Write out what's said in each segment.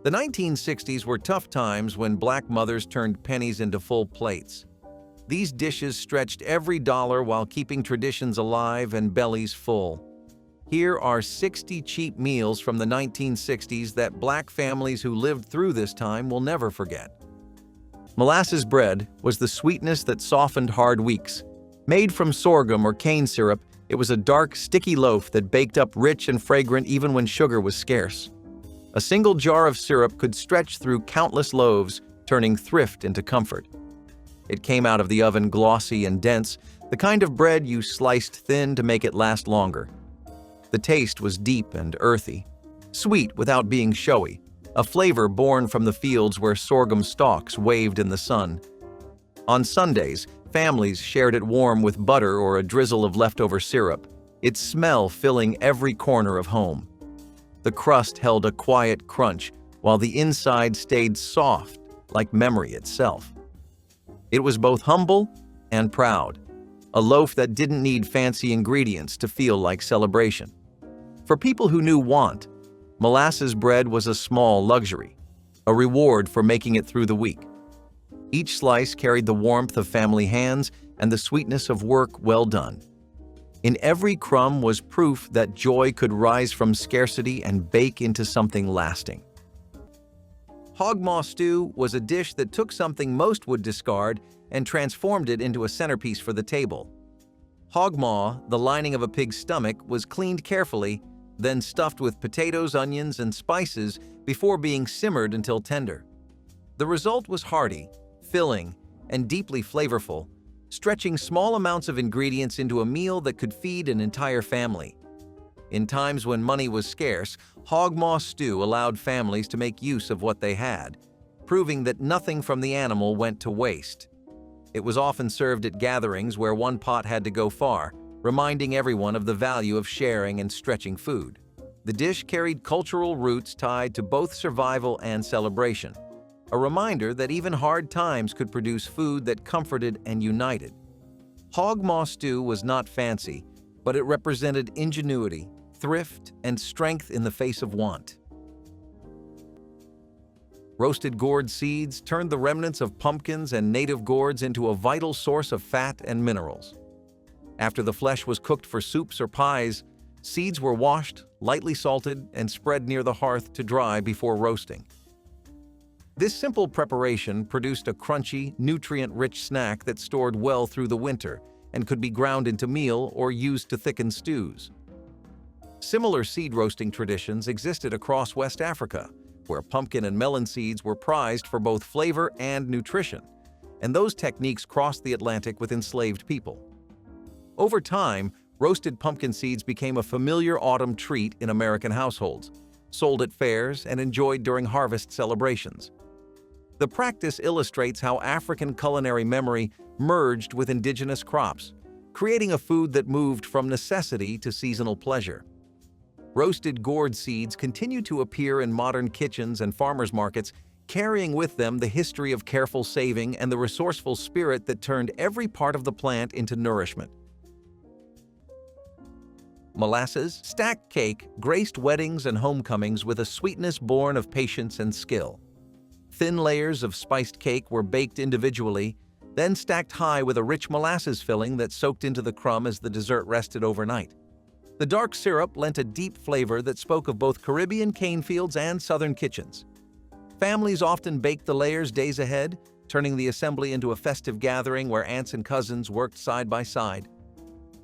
The 1960s were tough times when Black mothers turned pennies into full plates. These dishes stretched every dollar while keeping traditions alive and bellies full. Here are 60 cheap meals from the 1960s that Black families who lived through this time will never forget. Molasses bread was the sweetness that softened hard weeks. Made from sorghum or cane syrup, it was a dark, sticky loaf that baked up rich and fragrant even when sugar was scarce. A single jar of syrup could stretch through countless loaves, turning thrift into comfort. It came out of the oven glossy and dense, the kind of bread you sliced thin to make it last longer. The taste was deep and earthy, sweet without being showy, a flavor born from the fields where sorghum stalks waved in the sun. On Sundays, families shared it warm with butter or a drizzle of leftover syrup, its smell filling every corner of home. The crust held a quiet crunch, while the inside stayed soft, like memory itself. It was both humble and proud, a loaf that didn't need fancy ingredients to feel like celebration. For people who knew want, molasses bread was a small luxury, a reward for making it through the week. Each slice carried the warmth of family hands and the sweetness of work well done. In every crumb was proof that joy could rise from scarcity and bake into something lasting. Hog maw stew was a dish that took something most would discard and transformed it into a centerpiece for the table. Hog maw, the lining of a pig's stomach, was cleaned carefully, then stuffed with potatoes, onions, and spices before being simmered until tender. The result was hearty, filling, and deeply flavorful, stretching small amounts of ingredients into a meal that could feed an entire family. In times when money was scarce, hog maw stew allowed families to make use of what they had, proving that nothing from the animal went to waste. It was often served at gatherings where one pot had to go far, reminding everyone of the value of sharing and stretching food. The dish carried cultural roots tied to both survival and celebration, a reminder that even hard times could produce food that comforted and united. Hog maw stew was not fancy, but it represented ingenuity, thrift, and strength in the face of want. Roasted gourd seeds turned the remnants of pumpkins and native gourds into a vital source of fat and minerals. After the flesh was cooked for soups or pies, seeds were washed, lightly salted, and spread near the hearth to dry before roasting. This simple preparation produced a crunchy, nutrient-rich snack that stored well through the winter and could be ground into meal or used to thicken stews. Similar seed roasting traditions existed across West Africa, where pumpkin and melon seeds were prized for both flavor and nutrition, and those techniques crossed the Atlantic with enslaved people. Over time, roasted pumpkin seeds became a familiar autumn treat in American households, sold at fairs and enjoyed during harvest celebrations. The practice illustrates how African culinary memory merged with indigenous crops, creating a food that moved from necessity to seasonal pleasure. Roasted gourd seeds continue to appear in modern kitchens and farmers markets, carrying with them the history of careful saving and the resourceful spirit that turned every part of the plant into nourishment. Molasses stacked cake graced weddings and homecomings with a sweetness born of patience and skill. Thin layers of spiced cake were baked individually, then stacked high with a rich molasses filling that soaked into the crumb as the dessert rested overnight. The dark syrup lent a deep flavor that spoke of both Caribbean cane fields and southern kitchens. Families often baked the layers days ahead, turning the assembly into a festive gathering where aunts and cousins worked side by side.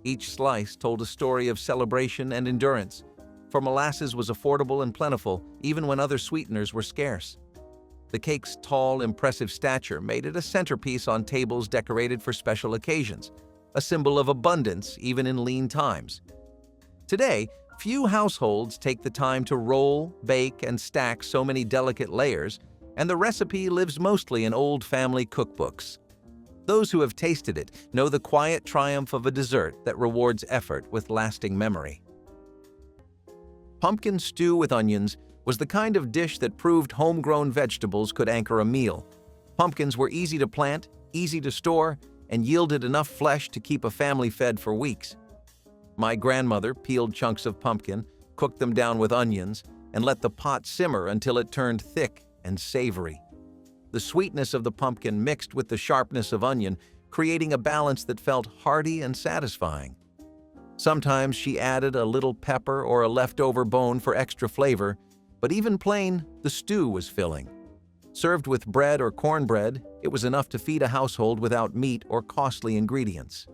Each slice told a story of celebration and endurance, for molasses was affordable and plentiful even when other sweeteners were scarce. The cake's tall, impressive stature made it a centerpiece on tables decorated for special occasions, a symbol of abundance even in lean times. Today, few households take the time to roll, bake, and stack so many delicate layers, and the recipe lives mostly in old family cookbooks. Those who have tasted it know the quiet triumph of a dessert that rewards effort with lasting memory. Pumpkin stew with onions was the kind of dish that proved homegrown vegetables could anchor a meal. Pumpkins were easy to plant, easy to store, and yielded enough flesh to keep a family fed for weeks. My grandmother peeled chunks of pumpkin, cooked them down with onions, and let the pot simmer until it turned thick and savory. The sweetness of the pumpkin mixed with the sharpness of onion, creating a balance that felt hearty and satisfying. Sometimes she added a little pepper or a leftover bone for extra flavor, but even plain, the stew was filling. Served with bread or cornbread, it was enough to feed a household without meat or costly ingredients.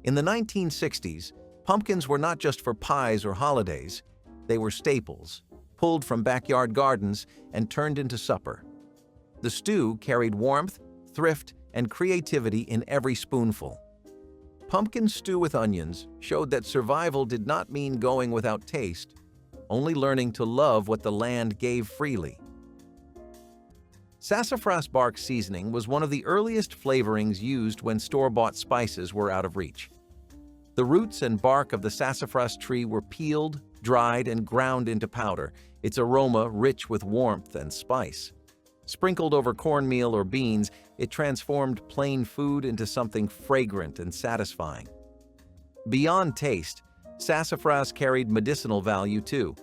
In the 1960s, pumpkins were not just for pies or holidays, they were staples, pulled from backyard gardens and turned into supper. The stew carried warmth, thrift, and creativity in every spoonful. Pumpkin stew with onions showed that survival did not mean going without taste, only learning to love what the land gave freely. Sassafras bark seasoning was one of the earliest flavorings used when store-bought spices were out of reach. The roots and bark of the sassafras tree were peeled, dried, and ground into powder, its aroma rich with warmth and spice. Sprinkled over cornmeal or beans, it transformed plain food into something fragrant and satisfying. Beyond taste, sassafras carried medicinal value too.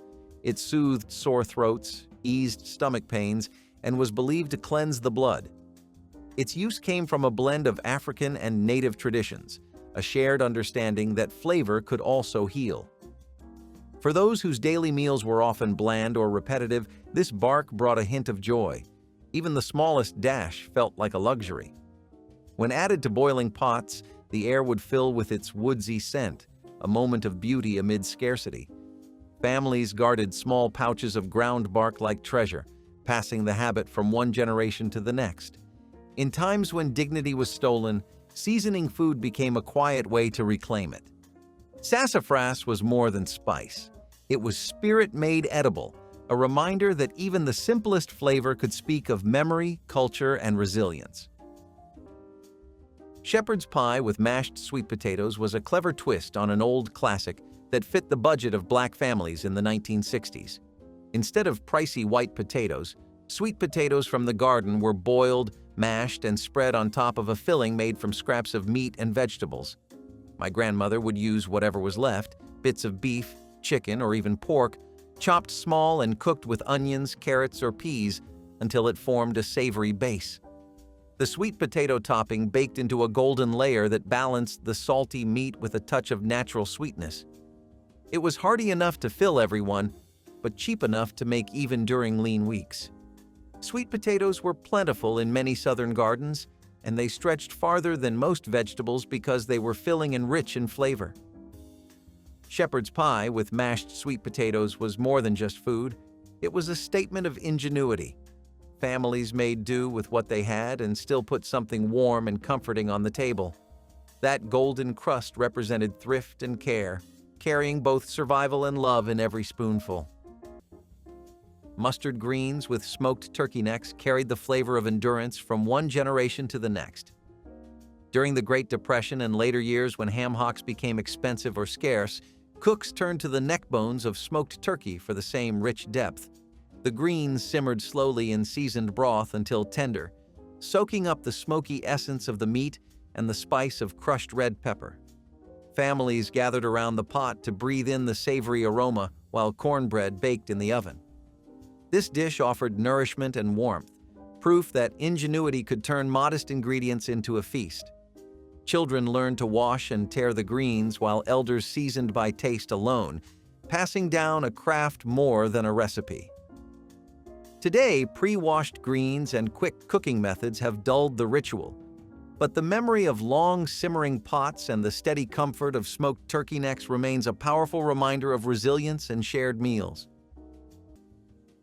It soothed sore throats, eased stomach pains, and was believed to cleanse the blood. Its use came from a blend of African and native traditions, a shared understanding that flavor could also heal. For those whose daily meals were often bland or repetitive, this bark brought a hint of joy. Even the smallest dash felt like a luxury. When added to boiling pots, the air would fill with its woodsy scent, a moment of beauty amid scarcity. Families guarded small pouches of ground bark like treasure, passing the habit from one generation to the next. In times when dignity was stolen, seasoning food became a quiet way to reclaim it. Sassafras was more than spice. It was spirit made edible, a reminder that even the simplest flavor could speak of memory, culture, and resilience. Shepherd's pie with mashed sweet potatoes was a clever twist on an old classic that fit the budget of Black families in the 1960s. Instead of pricey white potatoes, sweet potatoes from the garden were boiled, mashed, and spread on top of a filling made from scraps of meat and vegetables. My grandmother would use whatever was left, bits of beef, chicken, or even pork, chopped small and cooked with onions, carrots, or peas until it formed a savory base. The sweet potato topping baked into a golden layer that balanced the salty meat with a touch of natural sweetness. It was hearty enough to fill everyone, but cheap enough to make even during lean weeks. Sweet potatoes were plentiful in many southern gardens, and they stretched farther than most vegetables because they were filling and rich in flavor. Shepherd's pie with mashed sweet potatoes was more than just food. It was a statement of ingenuity. Families made do with what they had and still put something warm and comforting on the table. That golden crust represented thrift and care, carrying both survival and love in every spoonful. Mustard greens with smoked turkey necks carried the flavor of endurance from one generation to the next. During the Great Depression and later years when ham hocks became expensive or scarce, cooks turned to the neck bones of smoked turkey for the same rich depth. The greens simmered slowly in seasoned broth until tender, soaking up the smoky essence of the meat and the spice of crushed red pepper. Families gathered around the pot to breathe in the savory aroma while cornbread baked in the oven. This dish offered nourishment and warmth, proof that ingenuity could turn modest ingredients into a feast. Children learned to wash and tear the greens while elders seasoned by taste alone, passing down a craft more than a recipe. Today, pre-washed greens and quick cooking methods have dulled the ritual, but the memory of long simmering pots and the steady comfort of smoked turkey necks remains a powerful reminder of resilience and shared meals.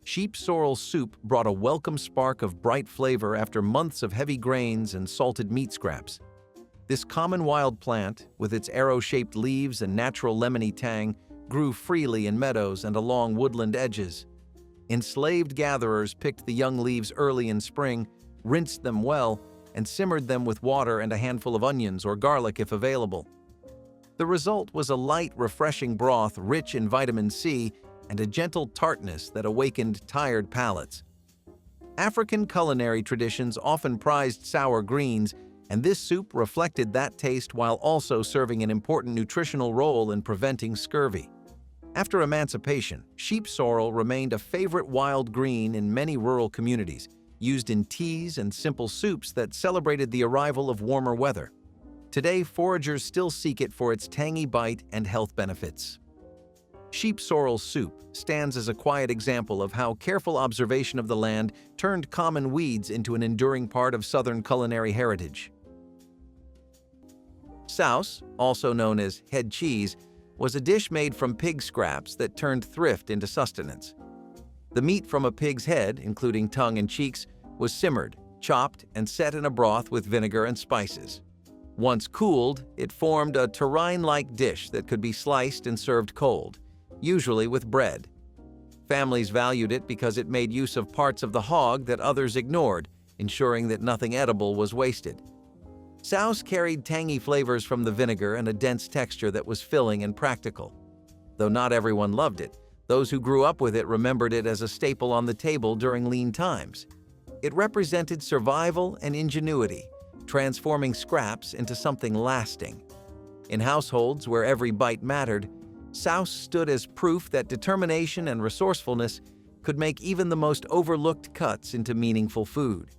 Sheep sorrel soup brought a welcome spark of bright flavor after months of heavy grains and salted meat scraps. This common wild plant, with its arrow-shaped leaves and natural lemony tang, grew freely in meadows and along woodland edges. Enslaved gatherers picked the young leaves early in spring, rinsed them well, and simmered them with water and a handful of onions or garlic if available. The result was a light, refreshing broth rich in vitamin C and a gentle tartness that awakened tired palates. African culinary traditions often prized sour greens, and this soup reflected that taste while also serving an important nutritional role in preventing scurvy. After emancipation, sheep sorrel remained a favorite wild green in many rural communities, used in teas and simple soups that celebrated the arrival of warmer weather. Today, foragers still seek it for its tangy bite and health benefits. Sheep sorrel soup stands as a quiet example of how careful observation of the land turned common weeds into an enduring part of Southern culinary heritage. Souse, also known as head cheese, was a dish made from pig scraps that turned thrift into sustenance. The meat from a pig's head, including tongue and cheeks, was simmered, chopped, and set in a broth with vinegar and spices. Once cooled, it formed a terrine-like dish that could be sliced and served cold, usually with bread. Families valued it because it made use of parts of the hog that others ignored, ensuring that nothing edible was wasted. Souse carried tangy flavors from the vinegar and a dense texture that was filling and practical. Though not everyone loved it, those who grew up with it remembered it as a staple on the table during lean times. It represented survival and ingenuity, transforming scraps into something lasting. In households where every bite mattered, souse stood as proof that determination and resourcefulness could make even the most overlooked cuts into meaningful food.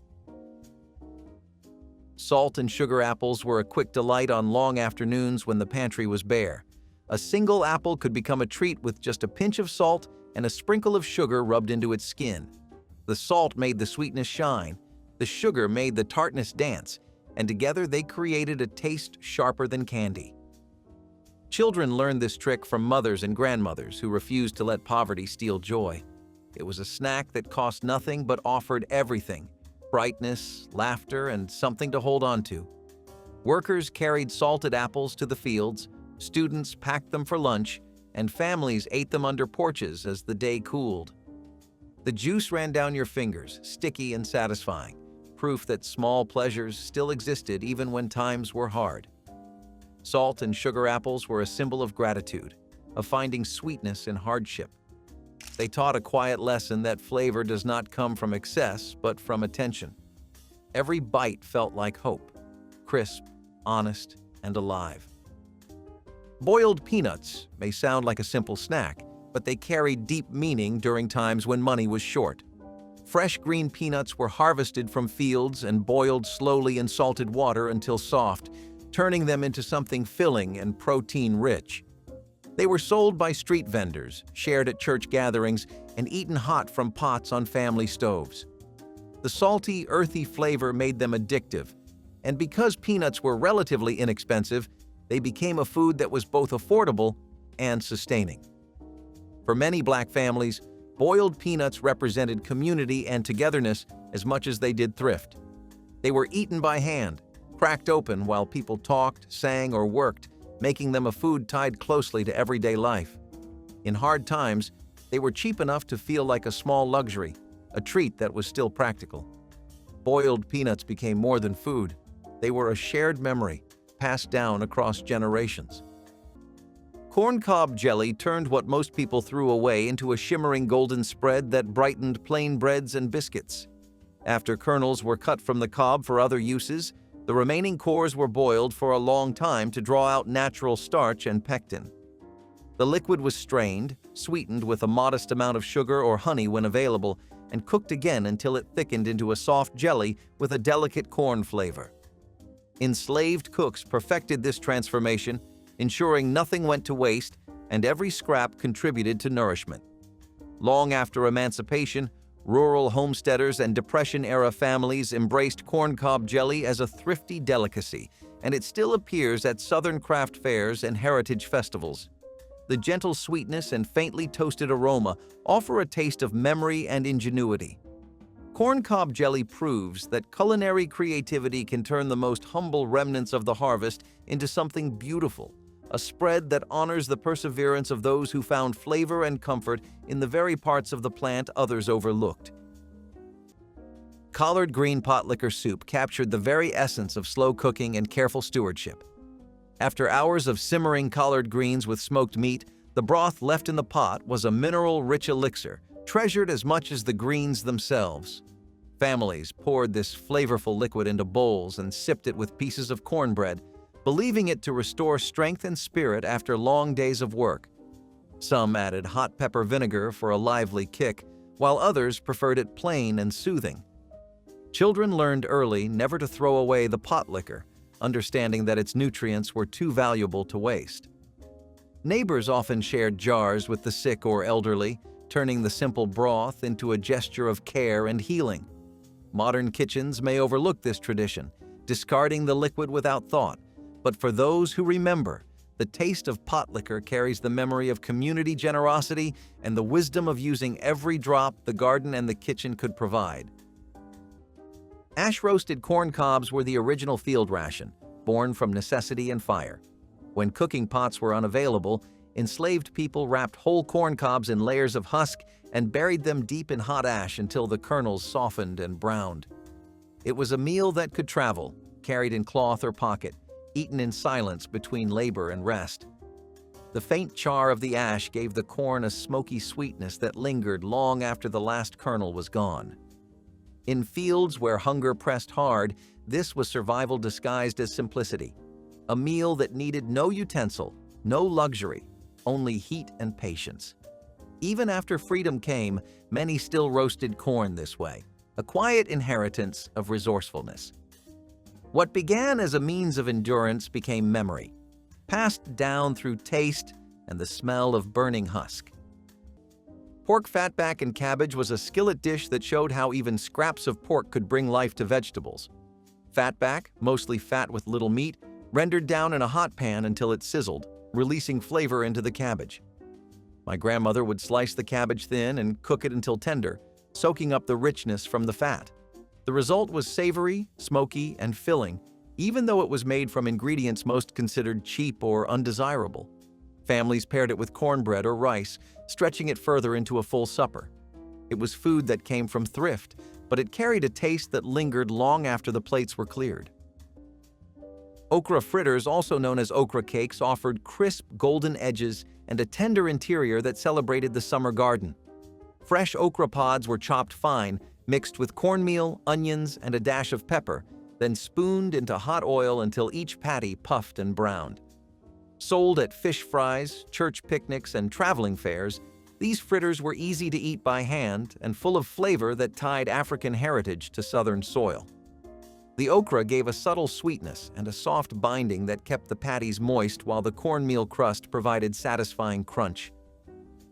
Salt and sugar apples were a quick delight on long afternoons when the pantry was bare. A single apple could become a treat with just a pinch of salt and a sprinkle of sugar rubbed into its skin. The salt made the sweetness shine, the sugar made the tartness dance, and together they created a taste sharper than candy. Children learned this trick from mothers and grandmothers who refused to let poverty steal joy. It was a snack that cost nothing but offered everything: brightness, laughter, and something to hold on to. Workers carried salted apples to the fields, students packed them for lunch, and families ate them under porches as the day cooled. The juice ran down your fingers, sticky and satisfying, proof that small pleasures still existed even when times were hard. Salt and sugar apples were a symbol of gratitude, of finding sweetness in hardship. They taught a quiet lesson that flavor does not come from excess, but from attention. Every bite felt like hope, crisp, honest, and alive. Boiled peanuts may sound like a simple snack, but they carried deep meaning during times when money was short. Fresh green peanuts were harvested from fields and boiled slowly in salted water until soft, turning them into something filling and protein-rich. They were sold by street vendors, shared at church gatherings, and eaten hot from pots on family stoves. The salty, earthy flavor made them addictive, and because peanuts were relatively inexpensive, they became a food that was both affordable and sustaining. For many Black families, boiled peanuts represented community and togetherness as much as they did thrift. They were eaten by hand, cracked open while people talked, sang, or worked, making them a food tied closely to everyday life. In hard times, they were cheap enough to feel like a small luxury, a treat that was still practical. Boiled peanuts became more than food. They were a shared memory, passed down across generations. Corncob jelly turned what most people threw away into a shimmering golden spread that brightened plain breads and biscuits. After kernels were cut from the cob for other uses, the remaining cores were boiled for a long time to draw out natural starch and pectin. The liquid was strained, sweetened with a modest amount of sugar or honey when available, and cooked again until it thickened into a soft jelly with a delicate corn flavor. Enslaved cooks perfected this transformation, ensuring nothing went to waste and every scrap contributed to nourishment. Long after emancipation, rural homesteaders and Depression-era families embraced corncob jelly as a thrifty delicacy, and it still appears at Southern craft fairs and heritage festivals. The gentle sweetness and faintly toasted aroma offer a taste of memory and ingenuity. Corncob jelly proves that culinary creativity can turn the most humble remnants of the harvest into something beautiful, a spread that honors the perseverance of those who found flavor and comfort in the very parts of the plant others overlooked. Collard green potlikker soup captured the very essence of slow cooking and careful stewardship. After hours of simmering collard greens with smoked meat, the broth left in the pot was a mineral-rich elixir, treasured as much as the greens themselves. Families poured this flavorful liquid into bowls and sipped it with pieces of cornbread, believing it to restore strength and spirit after long days of work. Some added hot pepper vinegar for a lively kick, while others preferred it plain and soothing. Children learned early never to throw away the potlikker, understanding that its nutrients were too valuable to waste. Neighbors often shared jars with the sick or elderly, turning the simple broth into a gesture of care and healing. Modern kitchens may overlook this tradition, discarding the liquid without thought, but for those who remember, the taste of potlikker carries the memory of community generosity and the wisdom of using every drop the garden and the kitchen could provide. Ash-roasted corn cobs were the original field ration, born from necessity and fire. When cooking pots were unavailable, enslaved people wrapped whole corn cobs in layers of husk and buried them deep in hot ash until the kernels softened and browned. It was a meal that could travel, carried in cloth or pocket, eaten in silence between labor and rest. The faint char of the ash gave the corn a smoky sweetness that lingered long after the last kernel was gone. In fields where hunger pressed hard, this was survival disguised as simplicity. A meal that needed no utensil, no luxury, only heat and patience. Even after freedom came, many still roasted corn this way, a quiet inheritance of resourcefulness. What began as a means of endurance became memory, passed down through taste and the smell of burning husk. Pork fatback and cabbage was a skillet dish that showed how even scraps of pork could bring life to vegetables. Fatback, mostly fat with little meat, rendered down in a hot pan until it sizzled, releasing flavor into the cabbage. My grandmother would slice the cabbage thin and cook it until tender, soaking up the richness from the fat. The result was savory, smoky, and filling, even though it was made from ingredients most considered cheap or undesirable. Families paired it with cornbread or rice, stretching it further into a full supper. It was food that came from thrift, but it carried a taste that lingered long after the plates were cleared. Okra fritters, also known as okra cakes, offered crisp, golden edges and a tender interior that celebrated the summer garden. Fresh okra pods were chopped fine, mixed with cornmeal, onions, and a dash of pepper, then spooned into hot oil until each patty puffed and browned. Sold at fish fries, church picnics, and traveling fairs, these fritters were easy to eat by hand and full of flavor that tied African heritage to southern soil. The okra gave a subtle sweetness and a soft binding that kept the patties moist while the cornmeal crust provided satisfying crunch.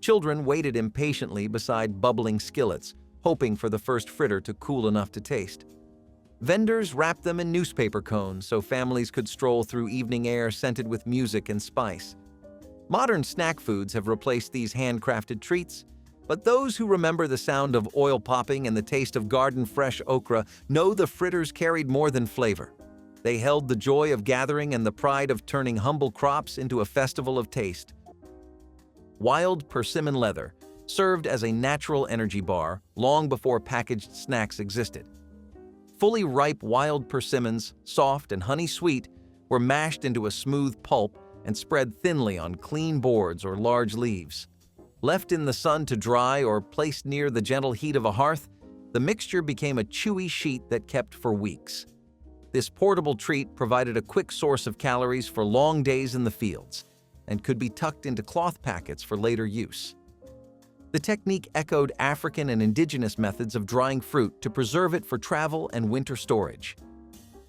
Children waited impatiently beside bubbling skillets, hoping for the first fritter to cool enough to taste. Vendors wrapped them in newspaper cones so families could stroll through evening air scented with music and spice. Modern snack foods have replaced these handcrafted treats, but those who remember the sound of oil popping and the taste of garden-fresh okra know the fritters carried more than flavor. They held the joy of gathering and the pride of turning humble crops into a festival of taste. Wild persimmon leather served as a natural energy bar long before packaged snacks existed. Fully ripe wild persimmons, soft and honey-sweet, were mashed into a smooth pulp and spread thinly on clean boards or large leaves. Left in the sun to dry or placed near the gentle heat of a hearth, the mixture became a chewy sheet that kept for weeks. This portable treat provided a quick source of calories for long days in the fields and could be tucked into cloth packets for later use. The technique echoed African and indigenous methods of drying fruit to preserve it for travel and winter storage.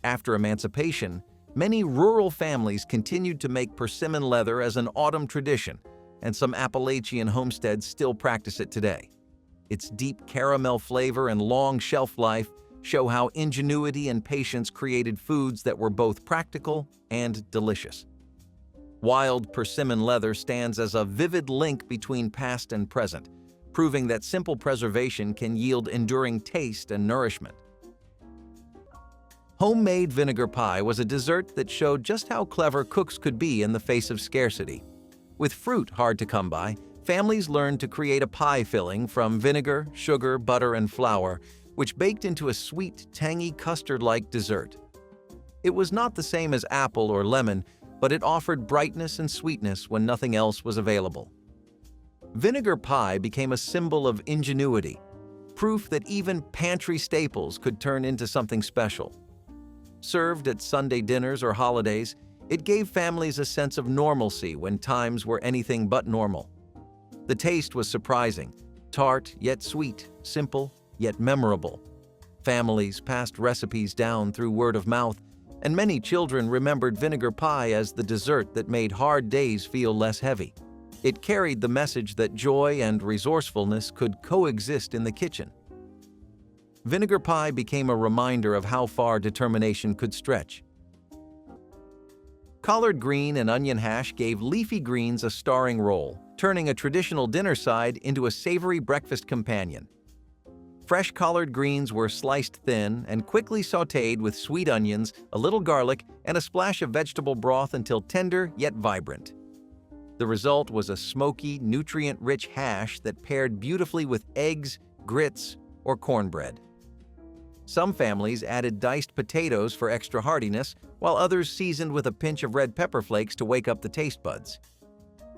After emancipation, many rural families continued to make persimmon leather as an autumn tradition, and some Appalachian homesteads still practice it today. Its deep caramel flavor and long shelf life show how ingenuity and patience created foods that were both practical and delicious. Wild persimmon leather stands as a vivid link between past and present, proving that simple preservation can yield enduring taste and nourishment. Homemade vinegar pie was a dessert that showed just how clever cooks could be in the face of scarcity. With fruit hard to come by, families learned to create a pie filling from vinegar, sugar, butter, and flour, which baked into a sweet, tangy custard-like dessert. It was not the same as apple or lemon, but it offered brightness and sweetness when nothing else was available. Vinegar pie became a symbol of ingenuity, proof that even pantry staples could turn into something special. Served at Sunday dinners or holidays, it gave families a sense of normalcy when times were anything but normal. The taste was surprising, tart yet sweet, simple yet memorable. Families passed recipes down through word of mouth, and many children remembered vinegar pie as the dessert that made hard days feel less heavy. It carried the message that joy and resourcefulness could coexist in the kitchen. Vinegar pie became a reminder of how far determination could stretch. Collard green and onion hash gave leafy greens a starring role, turning a traditional dinner side into a savory breakfast companion. Fresh collard greens were sliced thin and quickly sautéed with sweet onions, a little garlic, and a splash of vegetable broth until tender yet vibrant. The result was a smoky, nutrient-rich hash that paired beautifully with eggs, grits, or cornbread. Some families added diced potatoes for extra heartiness, while others seasoned with a pinch of red pepper flakes to wake up the taste buds.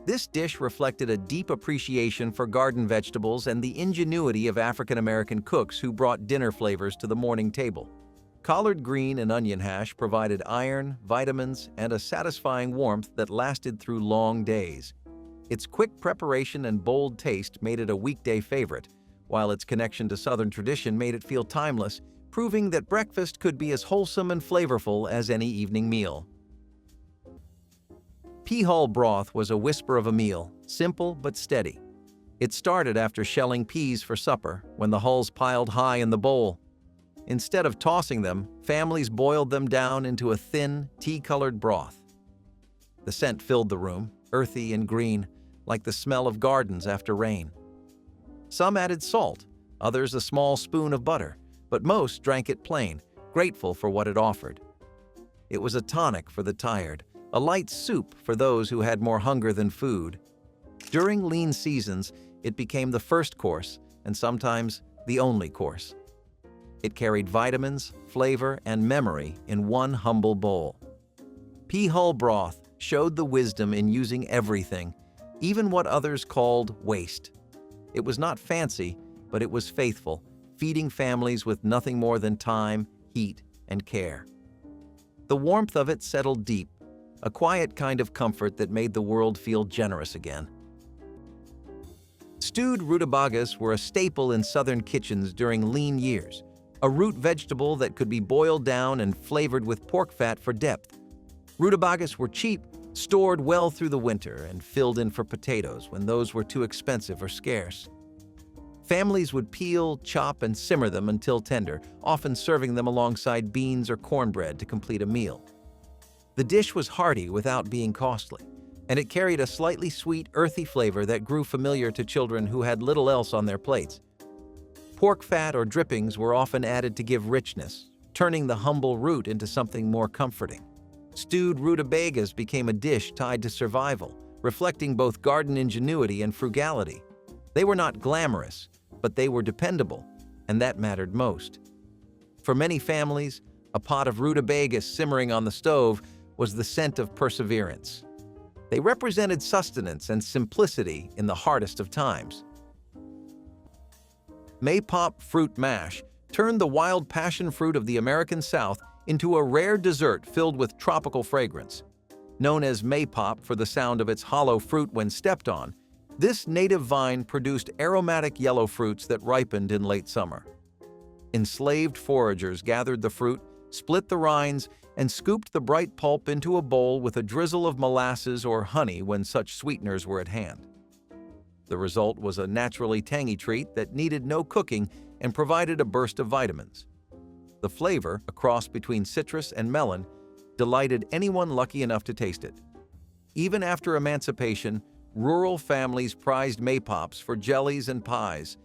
This dish reflected a deep appreciation for garden vegetables and the ingenuity of African-American cooks who brought dinner flavors to the morning table. Collard green and onion hash provided iron, vitamins, and a satisfying warmth that lasted through long days. Its quick preparation and bold taste made it a weekday favorite, while its connection to Southern tradition made it feel timeless, proving that breakfast could be as wholesome and flavorful as any evening meal. Pea hull broth was a whisper of a meal, simple but steady. It started after shelling peas for supper, when the hulls piled high in the bowl. Instead of tossing them, families boiled them down into a thin, tea-colored broth. The scent filled the room, earthy and green, like the smell of gardens after rain. Some added salt, others a small spoon of butter, but most drank it plain, grateful for what it offered. It was a tonic for the tired, a light soup for those who had more hunger than food. During lean seasons, it became the first course and sometimes the only course. It carried vitamins, flavor, and memory in one humble bowl. Pea hull broth showed the wisdom in using everything, even what others called waste. It was not fancy, but it was faithful, feeding families with nothing more than time, heat, and care. The warmth of it settled deep, a quiet kind of comfort that made the world feel generous again. Stewed rutabagas were a staple in Southern kitchens during lean years, a root vegetable that could be boiled down and flavored with pork fat for depth. Rutabagas were cheap, stored well through the winter, and filled in for potatoes when those were too expensive or scarce. Families would peel, chop, and simmer them until tender, often serving them alongside beans or cornbread to complete a meal. The dish was hearty without being costly, and it carried a slightly sweet, earthy flavor that grew familiar to children who had little else on their plates. Pork fat or drippings were often added to give richness, turning the humble root into something more comforting. Stewed rutabagas became a dish tied to survival, reflecting both garden ingenuity and frugality. They were not glamorous, but they were dependable, and that mattered most. For many families, a pot of rutabagas simmering on the stove was the scent of perseverance. They represented sustenance and simplicity in the hardest of times. Maypop fruit mash turned the wild passion fruit of the American South into a rare dessert filled with tropical fragrance. Known as maypop for the sound of its hollow fruit when stepped on, this native vine produced aromatic yellow fruits that ripened in late summer. Enslaved foragers gathered the fruit, split the rinds, and scooped the bright pulp into a bowl with a drizzle of molasses or honey when such sweeteners were at hand. The result was a naturally tangy treat that needed no cooking and provided a burst of vitamins. The flavor, a cross between citrus and melon, delighted anyone lucky enough to taste it. Even after emancipation, rural families prized maypops for jellies and pies,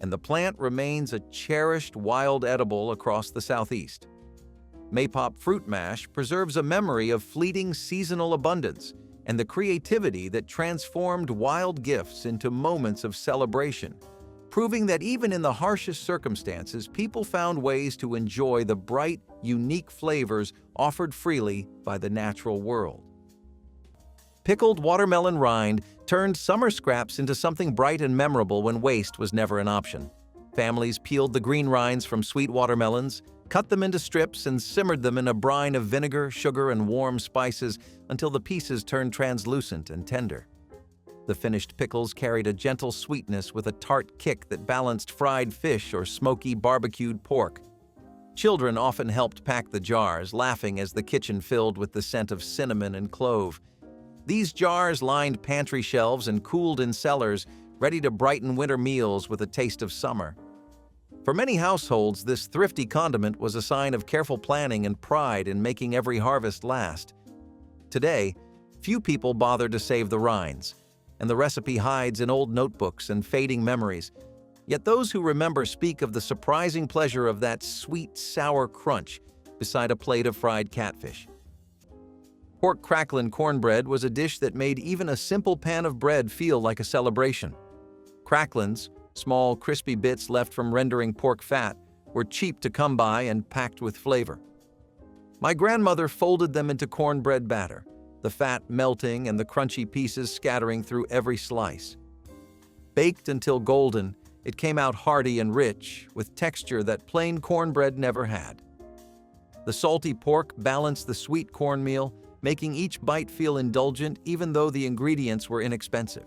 and the plant remains a cherished wild edible across the Southeast. Maypop fruit mash preserves a memory of fleeting seasonal abundance and the creativity that transformed wild gifts into moments of celebration, proving that even in the harshest circumstances, people found ways to enjoy the bright, unique flavors offered freely by the natural world. Pickled watermelon rind turned summer scraps into something bright and memorable when waste was never an option. Families peeled the green rinds from sweet watermelons, cut them into strips, and simmered them in a brine of vinegar, sugar, and warm spices until the pieces turned translucent and tender. The finished pickles carried a gentle sweetness with a tart kick that balanced fried fish or smoky barbecued pork. Children often helped pack the jars, laughing as the kitchen filled with the scent of cinnamon and clove. These jars lined pantry shelves and cooled in cellars, ready to brighten winter meals with a taste of summer. For many households, this thrifty condiment was a sign of careful planning and pride in making every harvest last. Today, few people bother to save the rinds, and the recipe hides in old notebooks and fading memories. Yet those who remember speak of the surprising pleasure of that sweet, sour crunch beside a plate of fried catfish. Pork cracklin cornbread was a dish that made even a simple pan of bread feel like a celebration. Cracklins, small, crispy bits left from rendering pork fat, were cheap to come by and packed with flavor. My grandmother folded them into cornbread batter, the fat melting and the crunchy pieces scattering through every slice. Baked until golden, it came out hearty and rich, with texture that plain cornbread never had. The salty pork balanced the sweet cornmeal, making each bite feel indulgent even though the ingredients were inexpensive.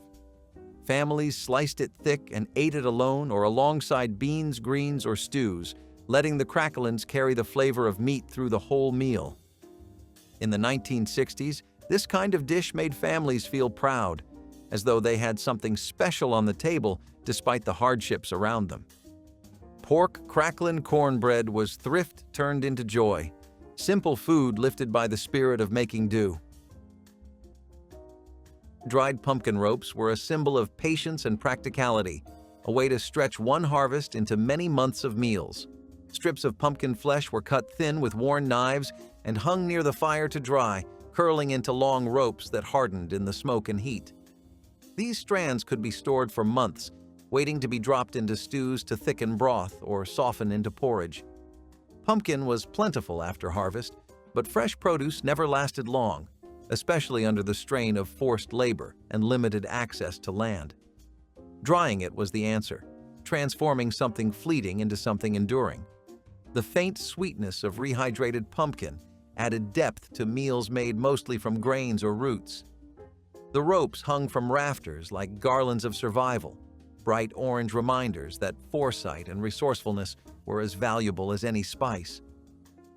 Families sliced it thick and ate it alone or alongside beans, greens, or stews, letting the cracklins carry the flavor of meat through the whole meal. In the 1960s, this kind of dish made families feel proud, as though they had something special on the table despite the hardships around them. Pork cracklin cornbread was thrift turned into joy, simple food lifted by the spirit of making do. Dried pumpkin ropes were a symbol of patience and practicality, a way to stretch one harvest into many months of meals. Strips of pumpkin flesh were cut thin with worn knives and hung near the fire to dry, curling into long ropes that hardened in the smoke and heat. These strands could be stored for months, waiting to be dropped into stews to thicken broth or soften into porridge. Pumpkin was plentiful after harvest, but fresh produce never lasted long, especially under the strain of forced labor and limited access to land. Drying it was the answer, transforming something fleeting into something enduring. The faint sweetness of rehydrated pumpkin added depth to meals made mostly from grains or roots. The ropes hung from rafters like garlands of survival, bright orange reminders that foresight and resourcefulness were as valuable as any spice.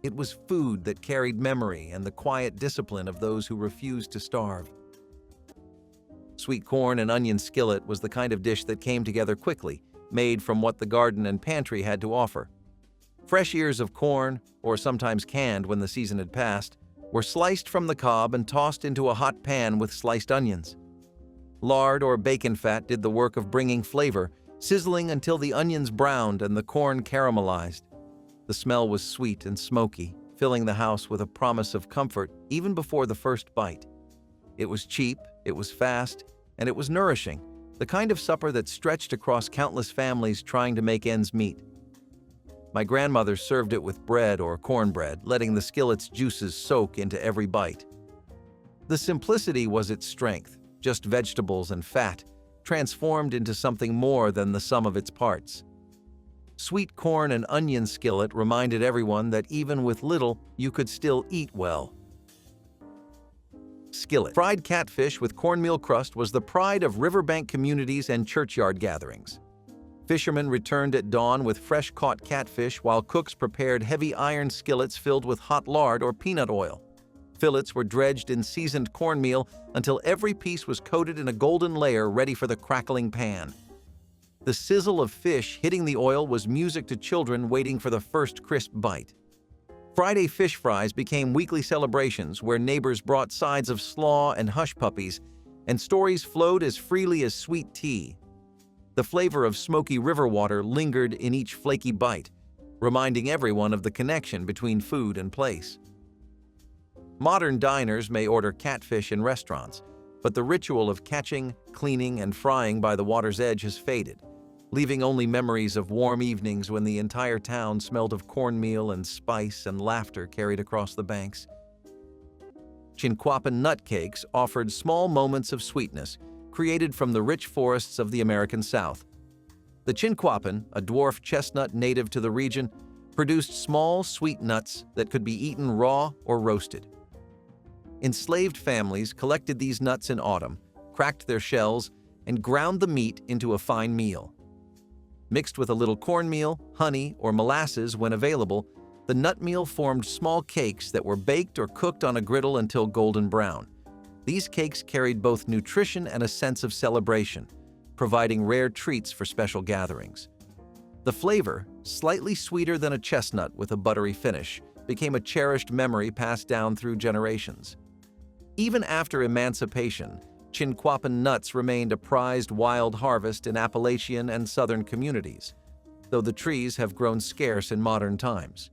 It was food that carried memory and the quiet discipline of those who refused to starve. Sweet corn and onion skillet was the kind of dish that came together quickly, made from what the garden and pantry had to offer. Fresh ears of corn, or sometimes canned when the season had passed, were sliced from the cob and tossed into a hot pan with sliced onions. Lard or bacon fat did the work of bringing flavor, sizzling until the onions browned and the corn caramelized. The smell was sweet and smoky, filling the house with a promise of comfort even before the first bite. It was cheap, it was fast, and it was nourishing, the kind of supper that stretched across countless families trying to make ends meet. My grandmother served it with bread or cornbread, letting the skillet's juices soak into every bite. The simplicity was its strength, just vegetables and fat, transformed into something more than the sum of its parts. Sweet corn and onion skillet reminded everyone that even with little, you could still eat well. Skillet. Fried catfish with cornmeal crust was the pride of riverbank communities and churchyard gatherings. Fishermen returned at dawn with fresh-caught catfish while cooks prepared heavy iron skillets filled with hot lard or peanut oil. Fillets were dredged in seasoned cornmeal until every piece was coated in a golden layer ready for the crackling pan. The sizzle of fish hitting the oil was music to children waiting for the first crisp bite. Friday fish fries became weekly celebrations where neighbors brought sides of slaw and hush puppies, and stories flowed as freely as sweet tea. The flavor of smoky river water lingered in each flaky bite, reminding everyone of the connection between food and place. Modern diners may order catfish in restaurants, but the ritual of catching, cleaning, and frying by the water's edge has faded, leaving only memories of warm evenings when the entire town smelled of cornmeal and spice and laughter carried across the banks. Chinquapin nut cakes offered small moments of sweetness, created from the rich forests of the American South. The chinquapin, a dwarf chestnut native to the region, produced small, sweet nuts that could be eaten raw or roasted. Enslaved families collected these nuts in autumn, cracked their shells, and ground the meat into a fine meal. Mixed with a little cornmeal, honey, or molasses when available, the nut meal formed small cakes that were baked or cooked on a griddle until golden brown. These cakes carried both nutrition and a sense of celebration, providing rare treats for special gatherings. The flavor, slightly sweeter than a chestnut with a buttery finish, became a cherished memory passed down through generations. Even after emancipation, chinquapin nuts remained a prized wild harvest in Appalachian and southern communities, though the trees have grown scarce in modern times.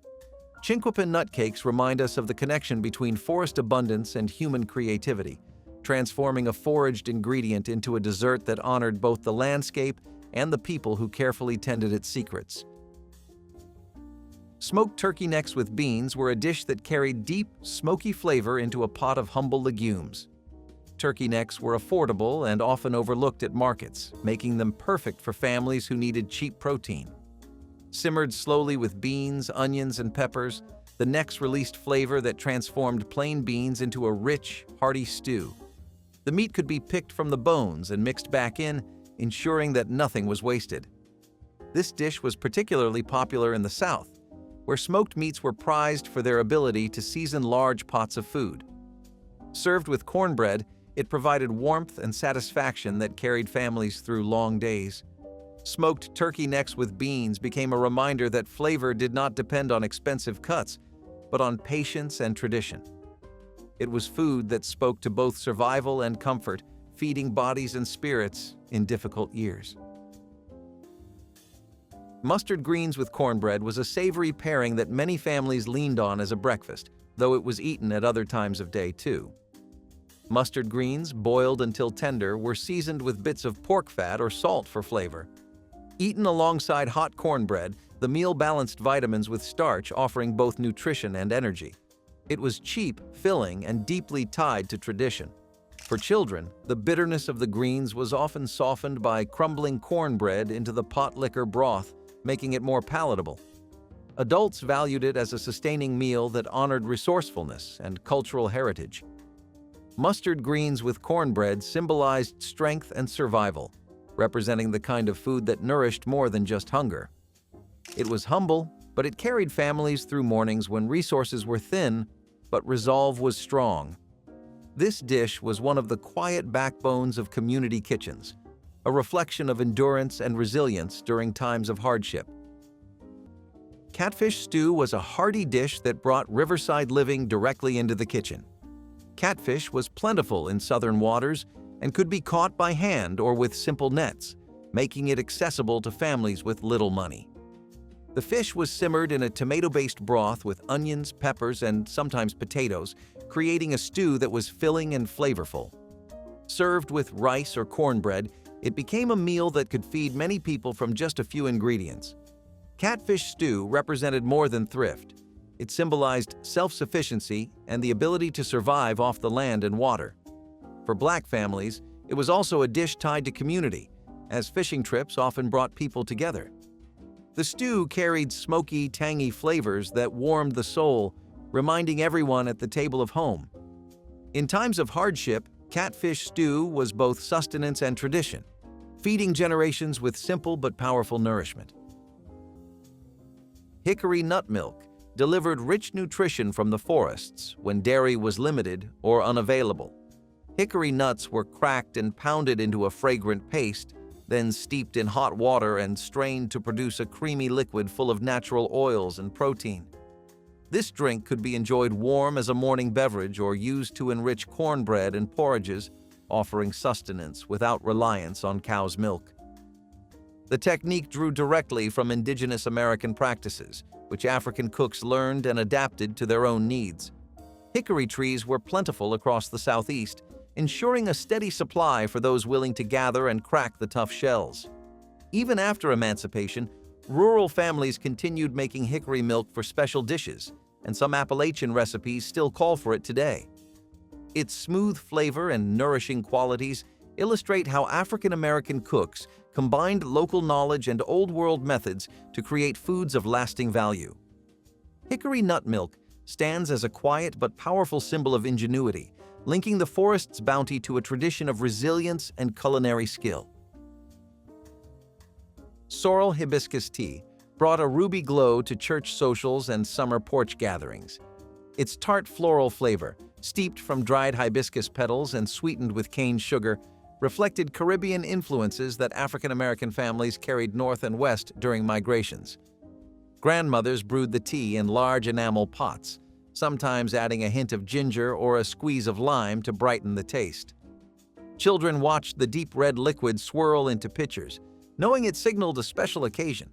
Chinquapin nut cakes remind us of the connection between forest abundance and human creativity, transforming a foraged ingredient into a dessert that honored both the landscape and the people who carefully tended its secrets. Smoked turkey necks with beans were a dish that carried deep, smoky flavor into a pot of humble legumes. Turkey necks were affordable and often overlooked at markets, making them perfect for families who needed cheap protein. Simmered slowly with beans, onions, and peppers, the necks released flavor that transformed plain beans into a rich, hearty stew. The meat could be picked from the bones and mixed back in, ensuring that nothing was wasted. This dish was particularly popular in the South, where smoked meats were prized for their ability to season large pots of food. Served with cornbread, it provided warmth and satisfaction that carried families through long days. Smoked turkey necks with beans became a reminder that flavor did not depend on expensive cuts, but on patience and tradition. It was food that spoke to both survival and comfort, feeding bodies and spirits in difficult years. Mustard greens with cornbread was a savory pairing that many families leaned on as a breakfast, though it was eaten at other times of day too. Mustard greens, boiled until tender, were seasoned with bits of pork fat or salt for flavor. Eaten alongside hot cornbread, the meal balanced vitamins with starch, offering both nutrition and energy. It was cheap, filling, and deeply tied to tradition. For children, the bitterness of the greens was often softened by crumbling cornbread into the Potlikker broth, making it more palatable. Adults valued it as a sustaining meal that honored resourcefulness and cultural heritage. Mustard greens with cornbread symbolized strength and survival, representing the kind of food that nourished more than just hunger. It was humble, but it carried families through mornings when resources were thin, but resolve was strong. This dish was one of the quiet backbones of community kitchens, a reflection of endurance and resilience during times of hardship. Catfish stew was a hearty dish that brought riverside living directly into the kitchen. Catfish was plentiful in southern waters and could be caught by hand or with simple nets, making it accessible to families with little money. The fish was simmered in a tomato-based broth with onions, peppers, and sometimes potatoes, creating a stew that was filling and flavorful. Served with rice or cornbread, it became a meal that could feed many people from just a few ingredients. Catfish stew represented more than thrift. It symbolized self-sufficiency and the ability to survive off the land and water. For Black families, it was also a dish tied to community, as fishing trips often brought people together. The stew carried smoky, tangy flavors that warmed the soul, reminding everyone at the table of home. In times of hardship, catfish stew was both sustenance and tradition, feeding generations with simple but powerful nourishment. Hickory nut milk delivered rich nutrition from the forests when dairy was limited or unavailable. Hickory nuts were cracked and pounded into a fragrant paste, then steeped in hot water and strained to produce a creamy liquid full of natural oils and protein. This drink could be enjoyed warm as a morning beverage or used to enrich cornbread and porridges, offering sustenance without reliance on cow's milk. The technique drew directly from indigenous American practices, which African cooks learned and adapted to their own needs. Hickory trees were plentiful across the Southeast, ensuring a steady supply for those willing to gather and crack the tough shells. Even after emancipation, rural families continued making hickory milk for special dishes, and some Appalachian recipes still call for it today. Its smooth flavor and nourishing qualities illustrate how African American cooks combined local knowledge and old-world methods to create foods of lasting value. Hickory nut milk stands as a quiet but powerful symbol of ingenuity, linking the forest's bounty to a tradition of resilience and culinary skill. Sorrel hibiscus tea brought a ruby glow to church socials and summer porch gatherings. Its tart floral flavor, steeped from dried hibiscus petals and sweetened with cane sugar, reflected Caribbean influences that African American families carried north and west during migrations. Grandmothers brewed the tea in large enamel pots, sometimes adding a hint of ginger or a squeeze of lime to brighten the taste. Children watched the deep red liquid swirl into pitchers, knowing it signaled a special occasion.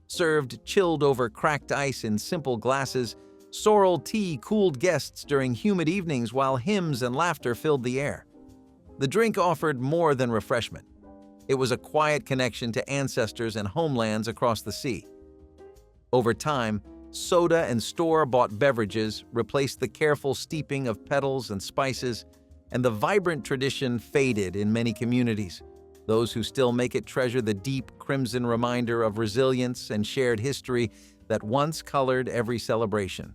Served chilled over cracked ice in simple glasses, sorrel tea cooled guests during humid evenings while hymns and laughter filled the air. The drink offered more than refreshment. It was a quiet connection to ancestors and homelands across the sea. Over time, soda and store-bought beverages replaced the careful steeping of petals and spices, and the vibrant tradition faded in many communities. Those who still make it treasure the deep crimson reminder of resilience and shared history that once colored every celebration.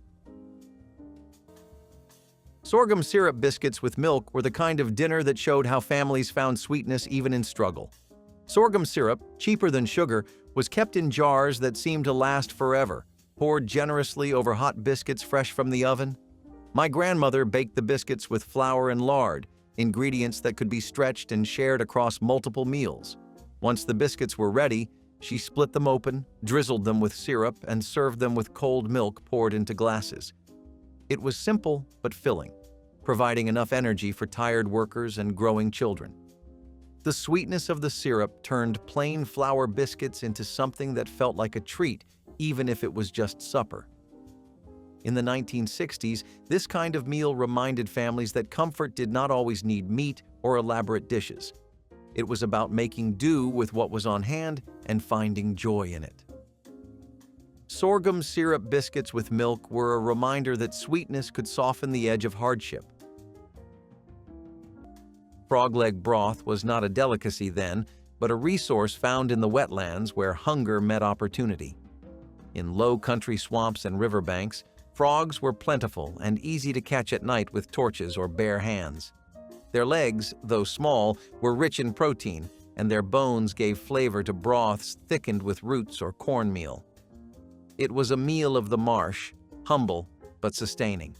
Sorghum syrup biscuits with milk were the kind of dinner that showed how families found sweetness even in struggle. Sorghum syrup, cheaper than sugar, was kept in jars that seemed to last forever, poured generously over hot biscuits fresh from the oven. My grandmother baked the biscuits with flour and lard, ingredients that could be stretched and shared across multiple meals. Once the biscuits were ready, she split them open, drizzled them with syrup, and served them with cold milk poured into glasses. It was simple but filling, providing enough energy for tired workers and growing children. The sweetness of the syrup turned plain flour biscuits into something that felt like a treat, even if it was just supper. In the 1960s, this kind of meal reminded families that comfort did not always need meat or elaborate dishes. It was about making do with what was on hand and finding joy in it. Sorghum syrup biscuits with milk were a reminder that sweetness could soften the edge of hardship. Frog leg broth was not a delicacy then, but a resource found in the wetlands where hunger met opportunity. In low country swamps and riverbanks, frogs were plentiful and easy to catch at night with torches or bare hands. Their legs, though small, were rich in protein, and their bones gave flavor to broths thickened with roots or cornmeal. It was a meal of the marsh, humble but sustaining.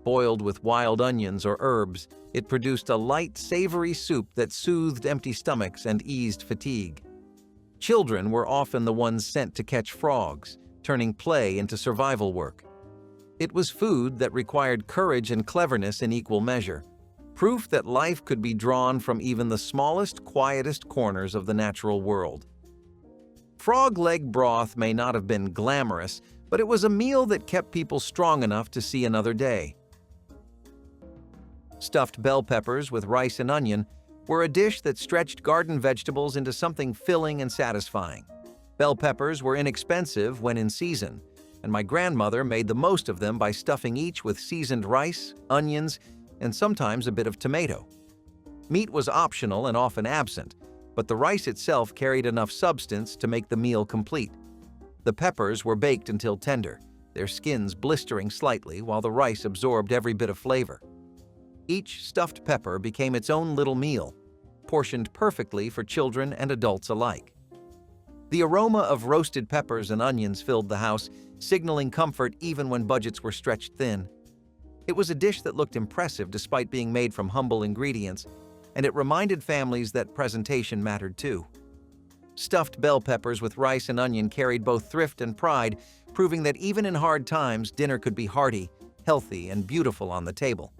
Boiled with wild onions or herbs, it produced a light, savory soup that soothed empty stomachs and eased fatigue. Children were often the ones sent to catch frogs, turning play into survival work. It was food that required courage and cleverness in equal measure, proof that life could be drawn from even the smallest, quietest corners of the natural world. Frog leg broth may not have been glamorous, but it was a meal that kept people strong enough to see another day. Stuffed bell peppers with rice and onion were a dish that stretched garden vegetables into something filling and satisfying. Bell peppers were inexpensive when in season, and my grandmother made the most of them by stuffing each with seasoned rice, onions, and sometimes a bit of tomato. Meat was optional and often absent, but the rice itself carried enough substance to make the meal complete. The peppers were baked until tender, their skins blistering slightly while the rice absorbed every bit of flavor. Each stuffed pepper became its own little meal, portioned perfectly for children and adults alike. The aroma of roasted peppers and onions filled the house, signaling comfort even when budgets were stretched thin. It was a dish that looked impressive despite being made from humble ingredients, and it reminded families that presentation mattered too. Stuffed bell peppers with rice and onion carried both thrift and pride, proving that even in hard times, dinner could be hearty, healthy, and beautiful on the table.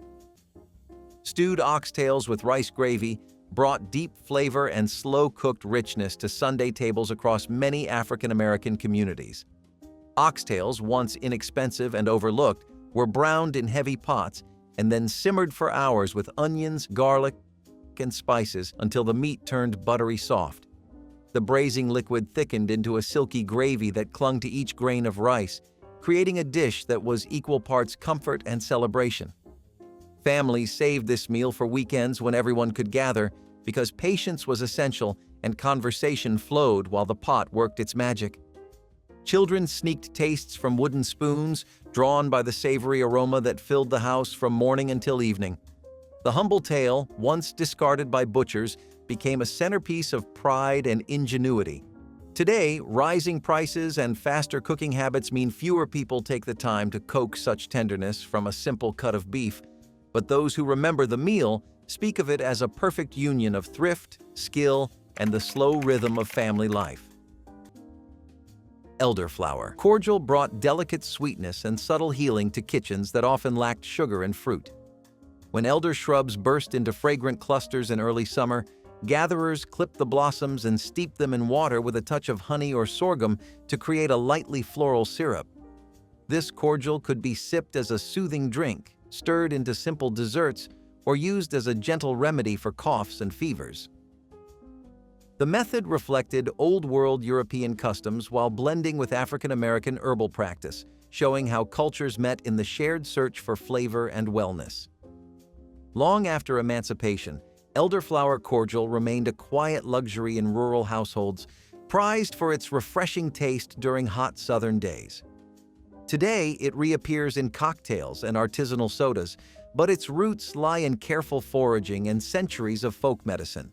Stewed oxtails with rice gravy brought deep flavor and slow-cooked richness to Sunday tables across many African American communities. Oxtails, once inexpensive and overlooked, were browned in heavy pots and then simmered for hours with onions, garlic, and spices until the meat turned buttery soft. The braising liquid thickened into a silky gravy that clung to each grain of rice, creating a dish that was equal parts comfort and celebration. Families saved this meal for weekends when everyone could gather because patience was essential and conversation flowed while the pot worked its magic. Children sneaked tastes from wooden spoons, drawn by the savory aroma that filled the house from morning until evening. The humble tale, once discarded by butchers, became a centerpiece of pride and ingenuity. Today, rising prices and faster cooking habits mean fewer people take the time to coax such tenderness from a simple cut of beef, but those who remember the meal speak of it as a perfect union of thrift, skill, and the slow rhythm of family life. Elderflower cordial brought delicate sweetness and subtle healing to kitchens that often lacked sugar and fruit. When elder shrubs burst into fragrant clusters in early summer, gatherers clipped the blossoms and steeped them in water with a touch of honey or sorghum to create a lightly floral syrup. This cordial could be sipped as a soothing drink, stirred into simple desserts, or used as a gentle remedy for coughs and fevers. The method reflected old-world European customs while blending with African-American herbal practice, showing how cultures met in the shared search for flavor and wellness. Long after emancipation, elderflower cordial remained a quiet luxury in rural households, prized for its refreshing taste during hot southern days. Today, it reappears in cocktails and artisanal sodas, but its roots lie in careful foraging and centuries of folk medicine.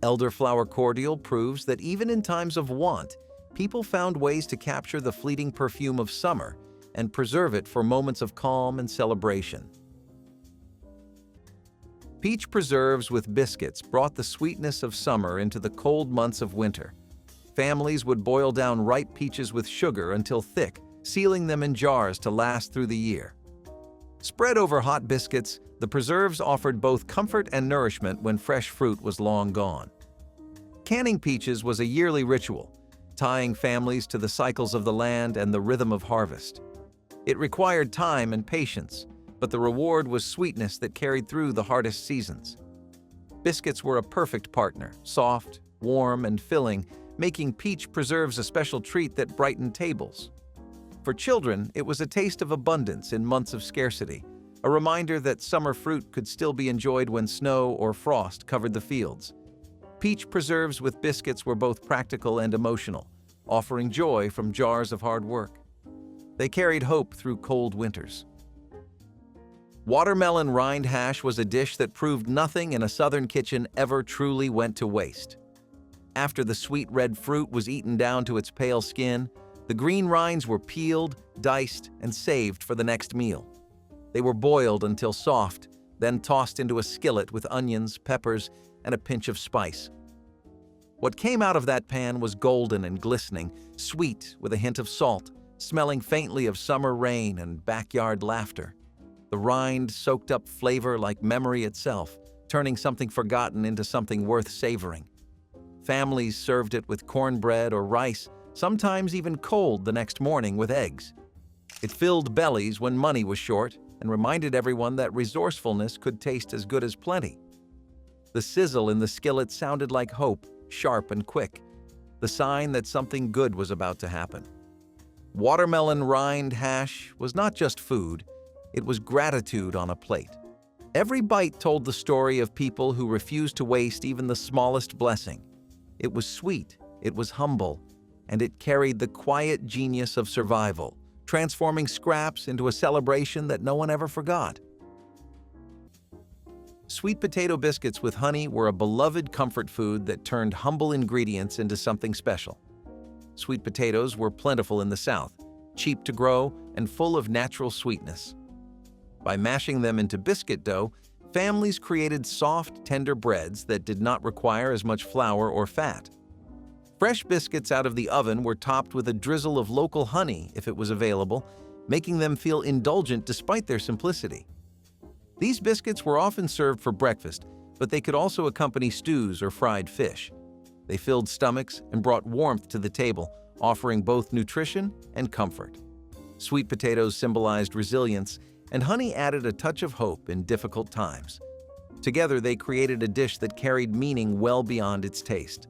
Elderflower cordial proves that even in times of want, people found ways to capture the fleeting perfume of summer and preserve it for moments of calm and celebration. Peach preserves with biscuits brought the sweetness of summer into the cold months of winter. Families would boil down ripe peaches with sugar until thick, sealing them in jars to last through the year. Spread over hot biscuits, the preserves offered both comfort and nourishment when fresh fruit was long gone. Canning peaches was a yearly ritual, tying families to the cycles of the land and the rhythm of harvest. It required time and patience, but the reward was sweetness that carried through the hardest seasons. Biscuits were a perfect partner, soft, warm, and filling, making peach preserves a special treat that brightened tables. For children, it was a taste of abundance in months of scarcity, a reminder that summer fruit could still be enjoyed when snow or frost covered the fields. Peach preserves with biscuits were both practical and emotional, offering joy from jars of hard work. They carried hope through cold winters. Watermelon rind hash was a dish that proved nothing in a southern kitchen ever truly went to waste. After the sweet red fruit was eaten down to its pale skin, the green rinds were peeled, diced, and saved for the next meal. They were boiled until soft, then tossed into a skillet with onions, peppers, and a pinch of spice. What came out of that pan was golden and glistening, sweet with a hint of salt, smelling faintly of summer rain and backyard laughter. The rind soaked up flavor like memory itself, turning something forgotten into something worth savoring. Families served it with cornbread or rice, sometimes even cold the next morning with eggs. It filled bellies when money was short and reminded everyone that resourcefulness could taste as good as plenty. The sizzle in the skillet sounded like hope, sharp and quick, the sign that something good was about to happen. Watermelon rind hash was not just food, it was gratitude on a plate. Every bite told the story of people who refused to waste even the smallest blessing. It was sweet, it was humble, and it carried the quiet genius of survival, transforming scraps into a celebration that no one ever forgot. Sweet potato biscuits with honey were a beloved comfort food that turned humble ingredients into something special. Sweet potatoes were plentiful in the South, cheap to grow, and full of natural sweetness. By mashing them into biscuit dough, families created soft, tender breads that did not require as much flour or fat. Fresh biscuits out of the oven were topped with a drizzle of local honey if it was available, making them feel indulgent despite their simplicity. These biscuits were often served for breakfast, but they could also accompany stews or fried fish. They filled stomachs and brought warmth to the table, offering both nutrition and comfort. Sweet potatoes symbolized resilience, and honey added a touch of hope in difficult times. Together, they created a dish that carried meaning well beyond its taste.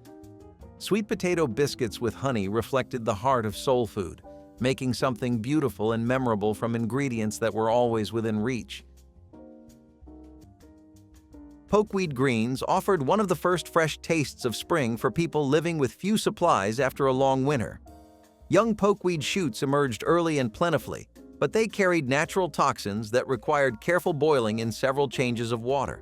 Sweet potato biscuits with honey reflected the heart of soul food, making something beautiful and memorable from ingredients that were always within reach. Pokeweed greens offered one of the first fresh tastes of spring for people living with few supplies after a long winter. Young pokeweed shoots emerged early and plentifully, but they carried natural toxins that required careful boiling in several changes of water.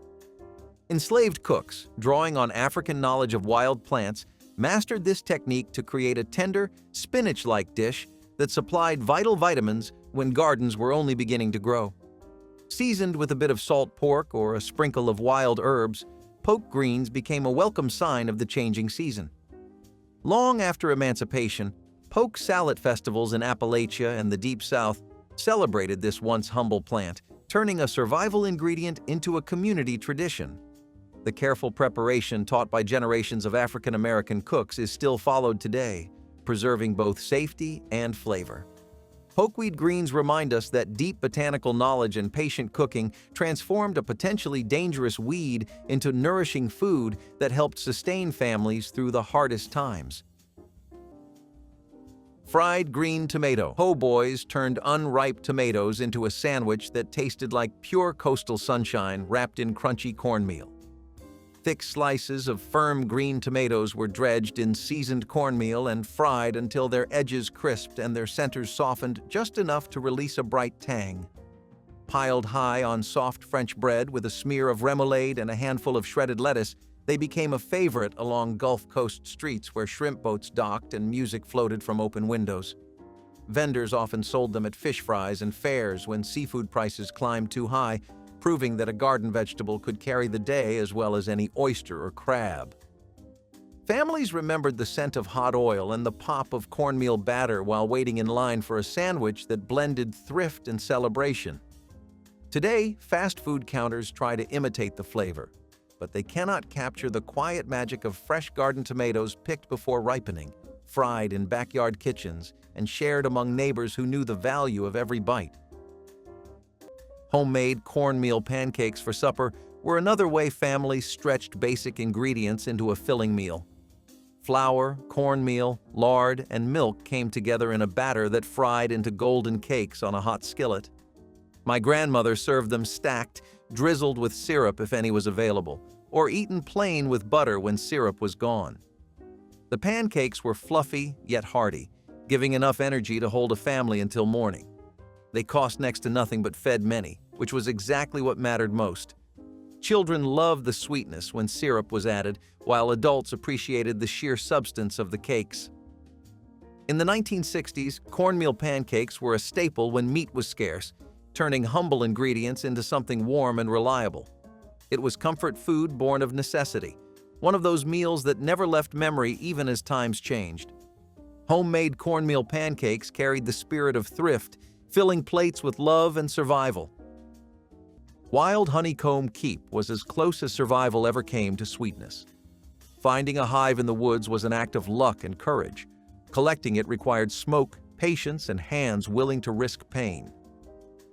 Enslaved cooks, drawing on African knowledge of wild plants, mastered this technique to create a tender, spinach-like dish that supplied vital vitamins when gardens were only beginning to grow. Seasoned with a bit of salt pork or a sprinkle of wild herbs, poke greens became a welcome sign of the changing season. Long after emancipation, poke salad festivals in Appalachia and the Deep South celebrated this once humble plant, turning a survival ingredient into a community tradition. The careful preparation taught by generations of African American cooks is still followed today, preserving both safety and flavor. Pokeweed greens remind us that deep botanical knowledge and patient cooking transformed a potentially dangerous weed into nourishing food that helped sustain families through the hardest times. Fried green tomato. Po' boys turned unripe tomatoes into a sandwich that tasted like pure coastal sunshine wrapped in crunchy cornmeal. Thick slices of firm green tomatoes were dredged in seasoned cornmeal and fried until their edges crisped and their centers softened just enough to release a bright tang. Piled high on soft French bread with a smear of remoulade and a handful of shredded lettuce, they became a favorite along Gulf Coast streets where shrimp boats docked and music floated from open windows. Vendors often sold them at fish fries and fairs when seafood prices climbed too high, proving that a garden vegetable could carry the day as well as any oyster or crab. Families remembered the scent of hot oil and the pop of cornmeal batter while waiting in line for a sandwich that blended thrift and celebration. Today, fast food counters try to imitate the flavor, but they cannot capture the quiet magic of fresh garden tomatoes picked before ripening, fried in backyard kitchens, and shared among neighbors who knew the value of every bite. Homemade cornmeal pancakes for supper were another way families stretched basic ingredients into a filling meal. Flour, cornmeal, lard, and milk came together in a batter that fried into golden cakes on a hot skillet. My grandmother served them stacked, drizzled with syrup if any was available, or eaten plain with butter when syrup was gone. The pancakes were fluffy yet hearty, giving enough energy to hold a family until morning. They cost next to nothing but fed many, which was exactly what mattered most. Children loved the sweetness when syrup was added, while adults appreciated the sheer substance of the cakes. In the 1960s, cornmeal pancakes were a staple when meat was scarce, turning humble ingredients into something warm and reliable. It was comfort food born of necessity, one of those meals that never left memory even as times changed. Homemade cornmeal pancakes carried the spirit of thrift, filling plates with love and survival. Wild honeycomb keep was as close as survival ever came to sweetness. Finding a hive in the woods was an act of luck and courage. Collecting it required smoke, patience, and hands willing to risk pain.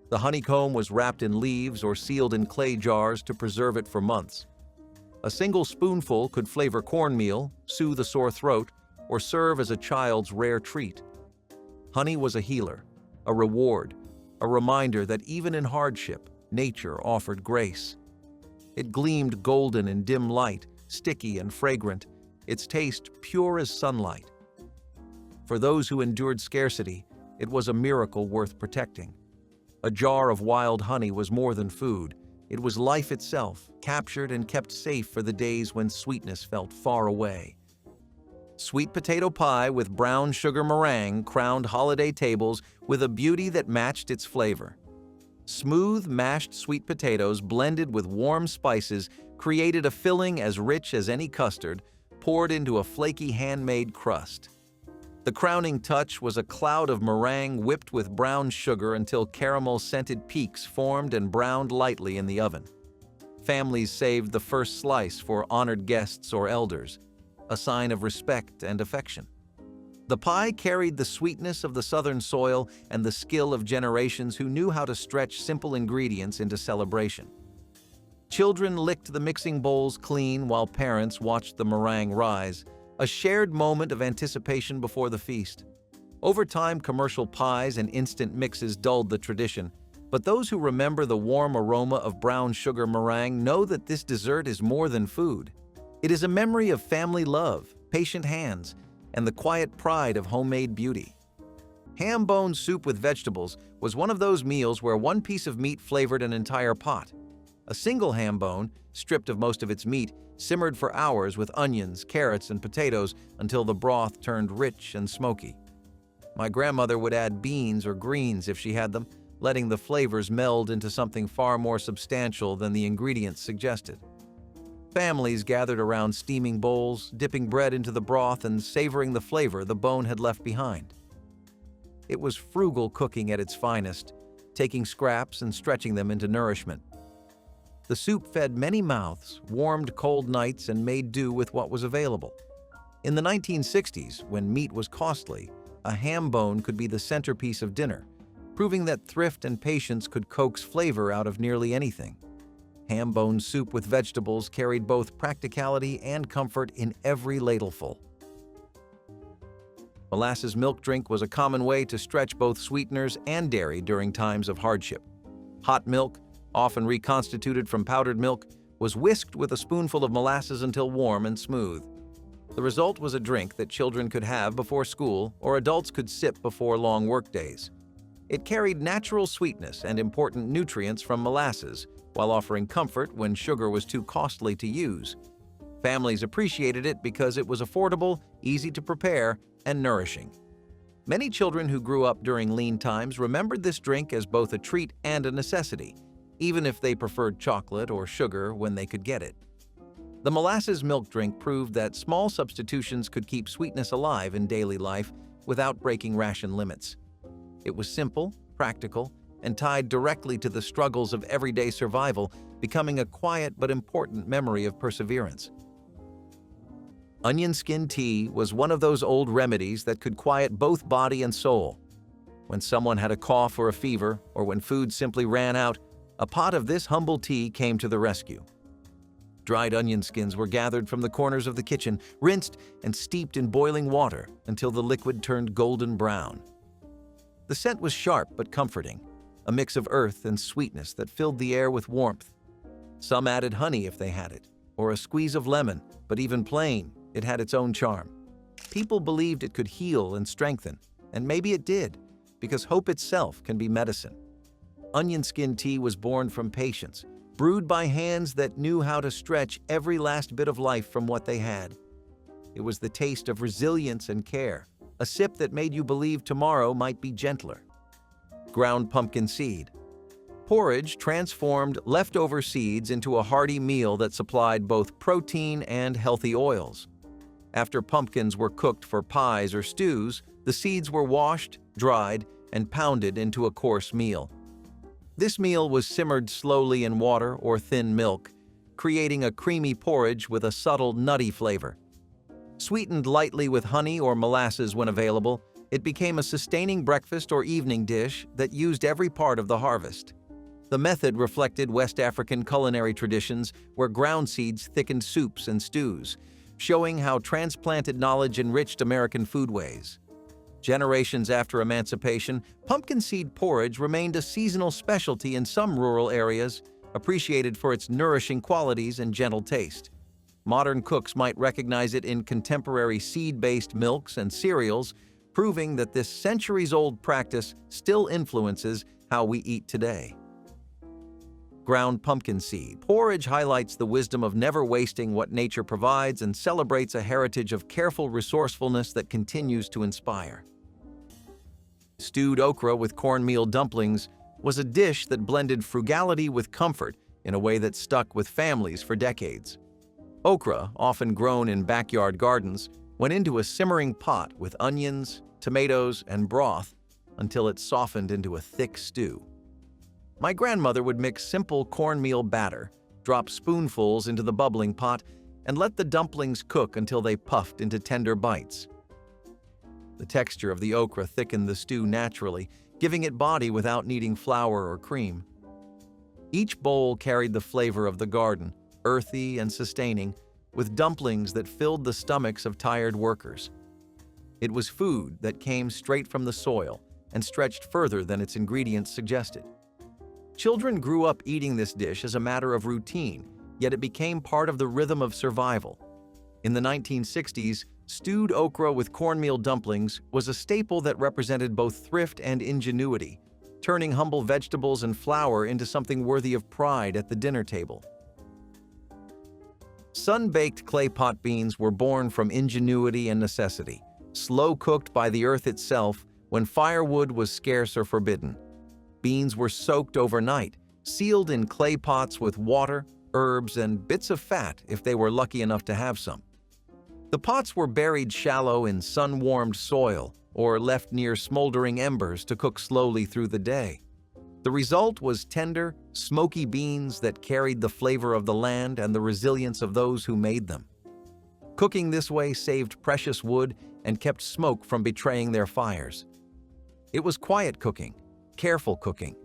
The honeycomb was wrapped in leaves or sealed in clay jars to preserve it for months. A single spoonful could flavor cornmeal, soothe a sore throat, or serve as a child's rare treat. Honey was a healer, a reward, a reminder that even in hardship, nature offered grace. It gleamed golden in dim light, sticky and fragrant, its taste pure as sunlight. For those who endured scarcity, it was a miracle worth protecting. A jar of wild honey was more than food. It was life itself, captured and kept safe for the days when sweetness felt far away. Sweet potato pie with brown sugar meringue crowned holiday tables with a beauty that matched its flavor. Smooth, mashed sweet potatoes blended with warm spices created a filling as rich as any custard, poured into a flaky handmade crust. The crowning touch was a cloud of meringue whipped with brown sugar until caramel-scented peaks formed and browned lightly in the oven. Families saved the first slice for honored guests or elders, a sign of respect and affection. The pie carried the sweetness of the southern soil and the skill of generations who knew how to stretch simple ingredients into celebration. Children licked the mixing bowls clean while parents watched the meringue rise, a shared moment of anticipation before the feast. Over time, commercial pies and instant mixes dulled the tradition, but those who remember the warm aroma of brown sugar meringue know that this dessert is more than food. It is a memory of family love, patient hands, and the quiet pride of homemade beauty. Ham bone soup with vegetables was one of those meals where one piece of meat flavored an entire pot. A single ham bone, stripped of most of its meat, simmered for hours with onions, carrots, and potatoes until the broth turned rich and smoky. My grandmother would add beans or greens if she had them, letting the flavors meld into something far more substantial than the ingredients suggested. Families gathered around steaming bowls, dipping bread into the broth and savoring the flavor the bone had left behind. It was frugal cooking at its finest, taking scraps and stretching them into nourishment. The soup fed many mouths, warmed cold nights, and made do with what was available. In the 1960s, when meat was costly, a ham bone could be the centerpiece of dinner, proving that thrift and patience could coax flavor out of nearly anything. Ham bone soup with vegetables carried both practicality and comfort in every ladleful. Molasses milk drink was a common way to stretch both sweeteners and dairy during times of hardship. Hot milk, often reconstituted from powdered milk, was whisked with a spoonful of molasses until warm and smooth. The result was a drink that children could have before school or adults could sip before long workdays. It carried natural sweetness and important nutrients from molasses, while offering comfort when sugar was too costly to use. Families appreciated it because it was affordable, easy to prepare, and nourishing. Many children who grew up during lean times remembered this drink as both a treat and a necessity, even if they preferred chocolate or sugar when they could get it. The molasses milk drink proved that small substitutions could keep sweetness alive in daily life without breaking ration limits. It was simple, practical, and tied directly to the struggles of everyday survival, becoming a quiet but important memory of perseverance. Onion skin tea was one of those old remedies that could quiet both body and soul. When someone had a cough or a fever, or when food simply ran out, a pot of this humble tea came to the rescue. Dried onion skins were gathered from the corners of the kitchen, rinsed and steeped in boiling water until the liquid turned golden brown. The scent was sharp but comforting, a mix of earth and sweetness that filled the air with warmth. Some added honey if they had it, or a squeeze of lemon, but even plain, it had its own charm. People believed it could heal and strengthen, and maybe it did, because hope itself can be medicine. Onion skin tea was born from patience, brewed by hands that knew how to stretch every last bit of life from what they had. It was the taste of resilience and care, a sip that made you believe tomorrow might be gentler. Ground pumpkin seed. Porridge transformed leftover seeds into a hearty meal that supplied both protein and healthy oils. After pumpkins were cooked for pies or stews, the seeds were washed, dried, and pounded into a coarse meal. This meal was simmered slowly in water or thin milk, creating a creamy porridge with a subtle nutty flavor. Sweetened lightly with honey or molasses when available, it became a sustaining breakfast or evening dish that used every part of the harvest. The method reflected West African culinary traditions where ground seeds thickened soups and stews, showing how transplanted knowledge enriched American foodways. Generations after emancipation, pumpkin seed porridge remained a seasonal specialty in some rural areas, appreciated for its nourishing qualities and gentle taste. Modern cooks might recognize it in contemporary seed-based milks and cereals, proving that this centuries-old practice still influences how we eat today. Ground pumpkin seed. Porridge highlights the wisdom of never wasting what nature provides and celebrates a heritage of careful resourcefulness that continues to inspire. Stewed okra with cornmeal dumplings was a dish that blended frugality with comfort in a way that stuck with families for decades. Okra, often grown in backyard gardens, went into a simmering pot with onions, tomatoes, and broth until it softened into a thick stew. My grandmother would mix simple cornmeal batter, drop spoonfuls into the bubbling pot, and let the dumplings cook until they puffed into tender bites. The texture of the okra thickened the stew naturally, giving it body without needing flour or cream. Each bowl carried the flavor of the garden, earthy and sustaining, with dumplings that filled the stomachs of tired workers. It was food that came straight from the soil and stretched further than its ingredients suggested. Children grew up eating this dish as a matter of routine, yet it became part of the rhythm of survival. In the 1960s, Stewed okra with cornmeal dumplings was a staple that represented both thrift and ingenuity, turning humble vegetables and flour into something worthy of pride at the dinner table. Sun-baked clay pot beans were born from ingenuity and necessity, slow-cooked by the earth itself when firewood was scarce or forbidden. Beans were soaked overnight, sealed in clay pots with water, herbs, and bits of fat if they were lucky enough to have some. The pots were buried shallow in sun-warmed soil or left near smoldering embers to cook slowly through the day. The result was tender, smoky beans that carried the flavor of the land and the resilience of those who made them. Cooking this way saved precious wood and kept smoke from betraying their fires. It was quiet cooking, careful cooking,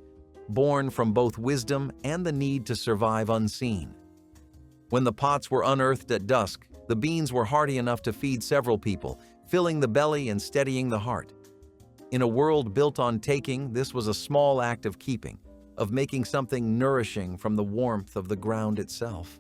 born from both wisdom and the need to survive unseen. When the pots were unearthed at dusk, the beans were hearty enough to feed several people, filling the belly and steadying the heart. In a world built on taking, this was a small act of keeping, of making something nourishing from the warmth of the ground itself.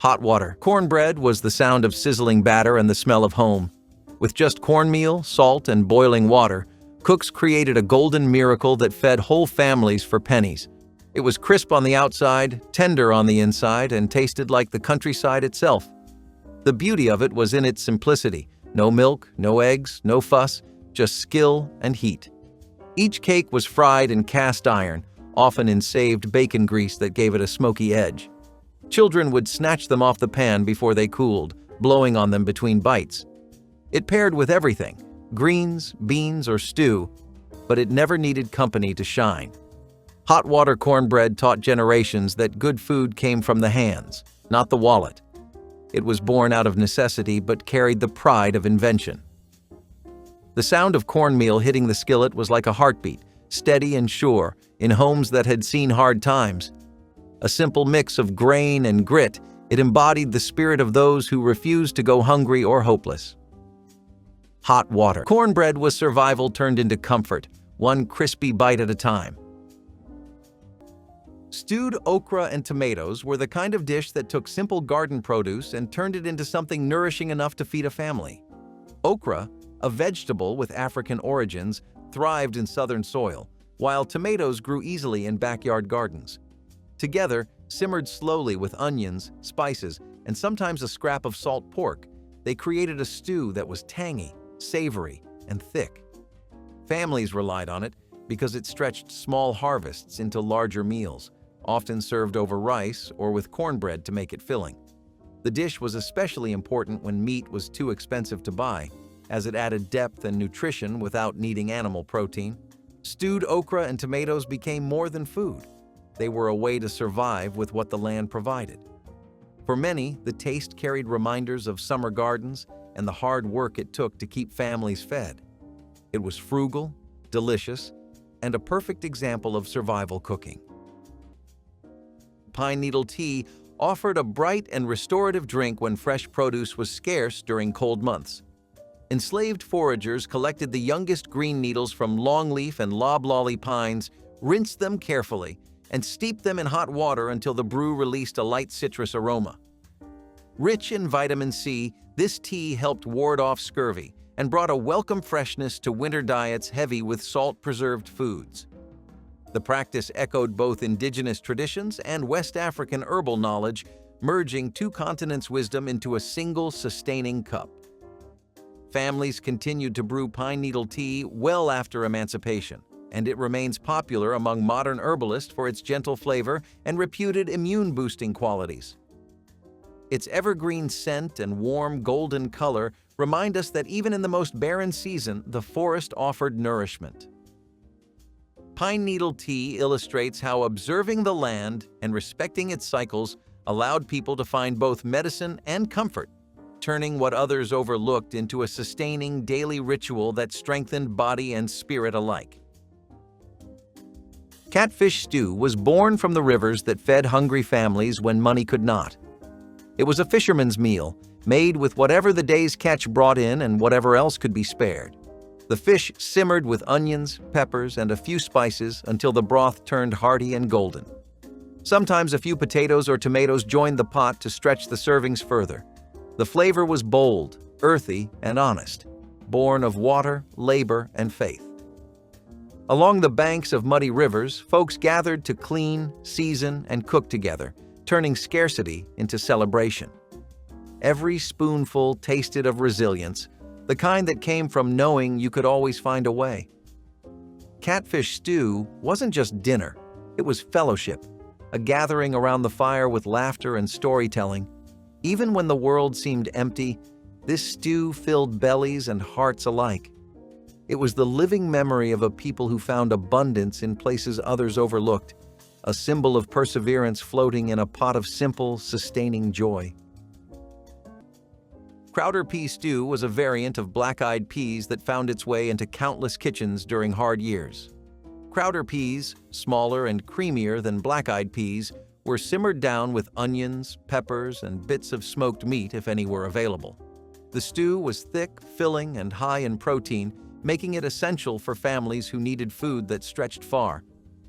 Hot water. Cornbread was the sound of sizzling batter and the smell of home. With just cornmeal, salt, and boiling water, cooks created a golden miracle that fed whole families for pennies. It was crisp on the outside, tender on the inside, and tasted like the countryside itself. The beauty of it was in its simplicity. No milk, no eggs, no fuss, just skill and heat. Each cake was fried in cast iron, often in saved bacon grease that gave it a smoky edge. Children would snatch them off the pan before they cooled, blowing on them between bites. It paired with everything, greens, beans, or stew, but it never needed company to shine. Hot water cornbread taught generations that good food came from the hands, not the wallet. It was born out of necessity but carried the pride of invention. The sound of cornmeal hitting the skillet was like a heartbeat, steady and sure, in homes that had seen hard times. A simple mix of grain and grit, it embodied the spirit of those who refused to go hungry or hopeless. Hot water. Cornbread was survival turned into comfort, one crispy bite at a time. Stewed okra and tomatoes were the kind of dish that took simple garden produce and turned it into something nourishing enough to feed a family. Okra, a vegetable with African origins, thrived in southern soil, while tomatoes grew easily in backyard gardens. Together, simmered slowly with onions, spices, and sometimes a scrap of salt pork, they created a stew that was tangy, savory, and thick. Families relied on it because it stretched small harvests into larger meals, often served over rice or with cornbread to make it filling. The dish was especially important when meat was too expensive to buy, as it added depth and nutrition without needing animal protein. Stewed okra and tomatoes became more than food. They were a way to survive with what the land provided. For many, the taste carried reminders of summer gardens and the hard work it took to keep families fed. It was frugal, delicious, and a perfect example of survival cooking. Pine needle tea offered a bright and restorative drink when fresh produce was scarce during cold months. Enslaved foragers collected the youngest green needles from longleaf and loblolly pines, rinsed them carefully, and steeped them in hot water until the brew released a light citrus aroma. Rich in vitamin C, this tea helped ward off scurvy and brought a welcome freshness to winter diets heavy with salt-preserved foods. The practice echoed both indigenous traditions and West African herbal knowledge, merging two continents' wisdom into a single sustaining cup. Families continued to brew pine needle tea well after emancipation, and it remains popular among modern herbalists for its gentle flavor and reputed immune-boosting qualities. Its evergreen scent and warm golden color remind us that even in the most barren season, the forest offered nourishment. Pine needle tea illustrates how observing the land and respecting its cycles allowed people to find both medicine and comfort, turning what others overlooked into a sustaining daily ritual that strengthened body and spirit alike. Catfish stew was born from the rivers that fed hungry families when money could not. It was a fisherman's meal, made with whatever the day's catch brought in and whatever else could be spared. The fish simmered with onions, peppers, and a few spices until the broth turned hearty and golden. Sometimes a few potatoes or tomatoes joined the pot to stretch the servings further. The flavor was bold, earthy and honest, born of water, labor, and faith. Along the banks of muddy rivers, folks gathered to clean, season, and cook together, turning scarcity into celebration. Every spoonful tasted of resilience, the kind that came from knowing you could always find a way. Catfish stew wasn't just dinner, it was fellowship, a gathering around the fire with laughter and storytelling. Even when the world seemed empty, this stew filled bellies and hearts alike. It was the living memory of a people who found abundance in places others overlooked, a symbol of perseverance floating in a pot of simple, sustaining joy. Crowder pea stew was a variant of black-eyed peas that found its way into countless kitchens during hard years. Crowder peas, smaller and creamier than black-eyed peas, were simmered down with onions, peppers, and bits of smoked meat if any were available. The stew was thick, filling, and high in protein, making it essential for families who needed food that stretched far.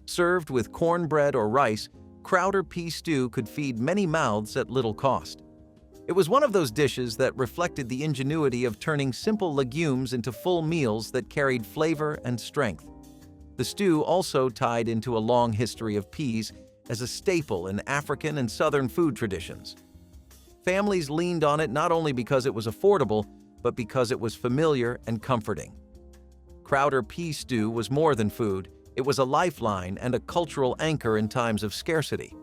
Served with cornbread or rice, Crowder pea stew could feed many mouths at little cost. It was one of those dishes that reflected the ingenuity of turning simple legumes into full meals that carried flavor and strength. The stew also tied into a long history of peas as a staple in African and Southern food traditions. Families leaned on it not only because it was affordable, but because it was familiar and comforting. Crowder pea stew was more than food, it was a lifeline and a cultural anchor in times of scarcity.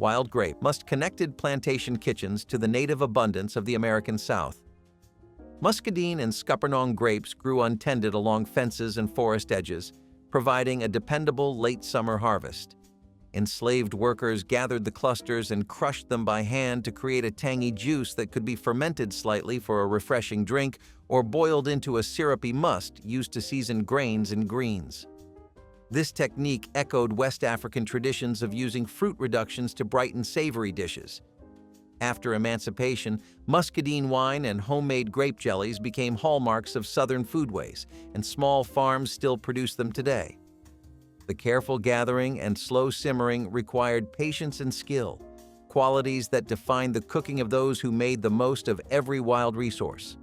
Wild grape connected plantation kitchens to the native abundance of the American South. Muscadine and Scuppernong grapes grew untended along fences and forest edges, providing a dependable late summer harvest. Enslaved workers gathered the clusters and crushed them by hand to create a tangy juice that could be fermented slightly for a refreshing drink or boiled into a syrupy must used to season grains and greens. This technique echoed West African traditions of using fruit reductions to brighten savory dishes. After emancipation, muscadine wine and homemade grape jellies became hallmarks of Southern foodways, and small farms still produce them today. The careful gathering and slow simmering required patience and skill, qualities that defined the cooking of those who made the most of every wild resource.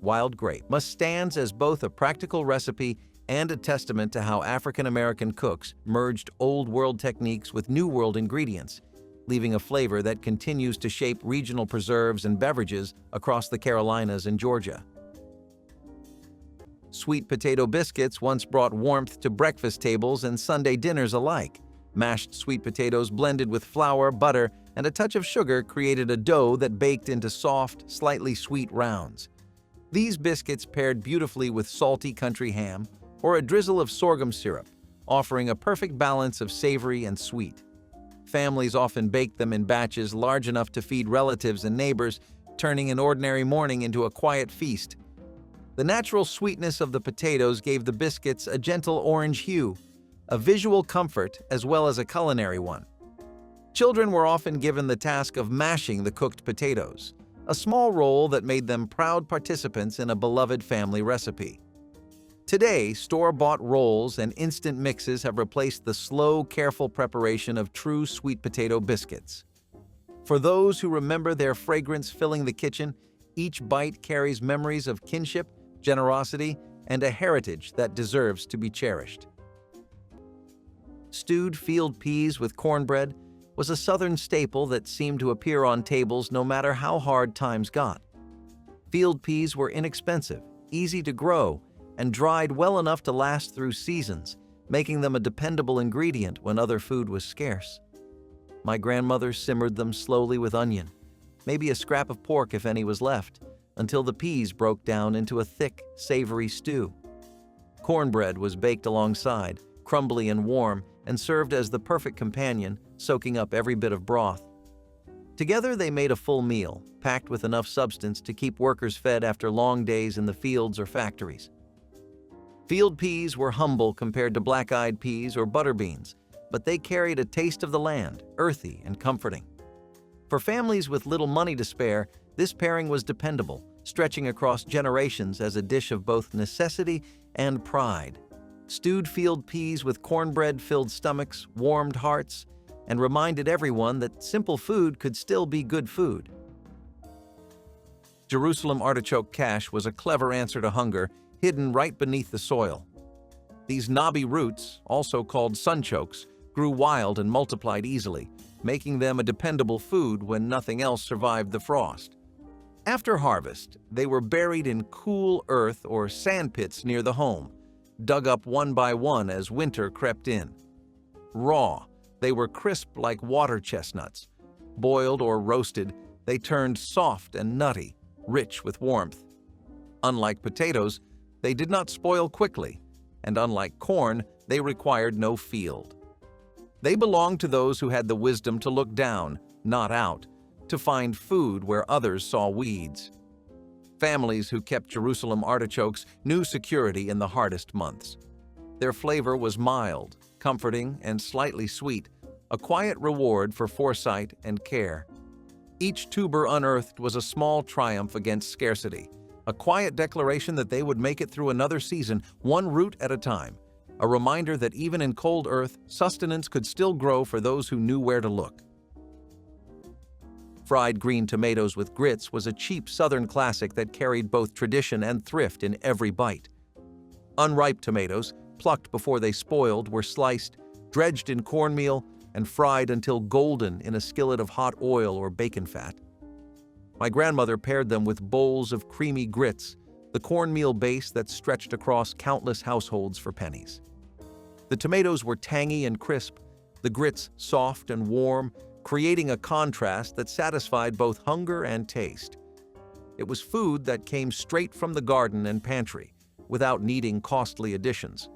Wild grape stands as both a practical recipe and a testament to how African-American cooks merged Old World techniques with New World ingredients, leaving a flavor that continues to shape regional preserves and beverages across the Carolinas and Georgia. Sweet potato biscuits once brought warmth to breakfast tables and Sunday dinners alike. Mashed sweet potatoes blended with flour, butter, and a touch of sugar created a dough that baked into soft, slightly sweet rounds. These biscuits paired beautifully with salty country ham or a drizzle of sorghum syrup, offering a perfect balance of savory and sweet. Families often baked them in batches large enough to feed relatives and neighbors, turning an ordinary morning into a quiet feast. The natural sweetness of the potatoes gave the biscuits a gentle orange hue, a visual comfort as well as a culinary one. Children were often given the task of mashing the cooked potatoes, a small role that made them proud participants in a beloved family recipe. Today, store-bought rolls and instant mixes have replaced the slow, careful preparation of true sweet potato biscuits. For those who remember their fragrance filling the kitchen, each bite carries memories of kinship, generosity, and a heritage that deserves to be cherished. Stewed field peas with cornbread was a Southern staple that seemed to appear on tables no matter how hard times got. Field peas were inexpensive, easy to grow, and dried well enough to last through seasons, making them a dependable ingredient when other food was scarce. My grandmother simmered them slowly with onion, maybe a scrap of pork if any was left, until the peas broke down into a thick, savory stew. Cornbread was baked alongside, crumbly and warm, and served as the perfect companion, soaking up every bit of broth. Together they made a full meal, packed with enough substance to keep workers fed after long days in the fields or factories. Field peas were humble compared to black-eyed peas or butter beans, but they carried a taste of the land, earthy and comforting. For families with little money to spare, this pairing was dependable, stretching across generations as a dish of both necessity and pride. Stewed field peas with cornbread filled stomachs, warmed hearts, and reminded everyone that simple food could still be good food. Jerusalem artichoke cash was a clever answer to hunger, hidden right beneath the soil. These knobby roots, also called sunchokes, grew wild and multiplied easily, making them a dependable food when nothing else survived the frost. After harvest, they were buried in cool earth or sand pits near the home, dug up one by one as winter crept in. Raw, they were crisp like water chestnuts. Boiled or roasted, they turned soft and nutty, rich with warmth. Unlike potatoes, they did not spoil quickly, and unlike corn, they required no field. They belonged to those who had the wisdom to look down, not out, to find food where others saw weeds. Families who kept Jerusalem artichokes knew security in the hardest months. Their flavor was mild, comforting, and slightly sweet, a quiet reward for foresight and care. Each tuber unearthed was a small triumph against scarcity, a quiet declaration that they would make it through another season, one root at a time, a reminder that even in cold earth, sustenance could still grow for those who knew where to look. Fried green tomatoes with grits was a cheap Southern classic that carried both tradition and thrift in every bite. Unripe tomatoes, plucked before they spoiled, were sliced, dredged in cornmeal, and fried until golden in a skillet of hot oil or bacon fat. My grandmother paired them with bowls of creamy grits, the cornmeal base that stretched across countless households for pennies. The tomatoes were tangy and crisp, the grits soft and warm, creating a contrast that satisfied both hunger and taste. It was food that came straight from the garden and pantry, without needing costly additions.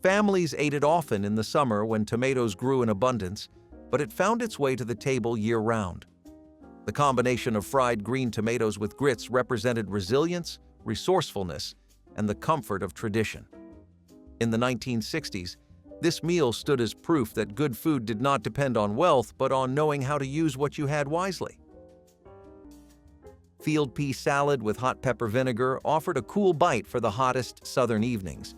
Families ate it often in the summer when tomatoes grew in abundance, but it found its way to the table year-round. The combination of fried green tomatoes with grits represented resilience, resourcefulness, and the comfort of tradition. In the 1960s, this meal stood as proof that good food did not depend on wealth, but on knowing how to use what you had wisely. Field pea salad with hot pepper vinegar offered a cool bite for the hottest southern evenings.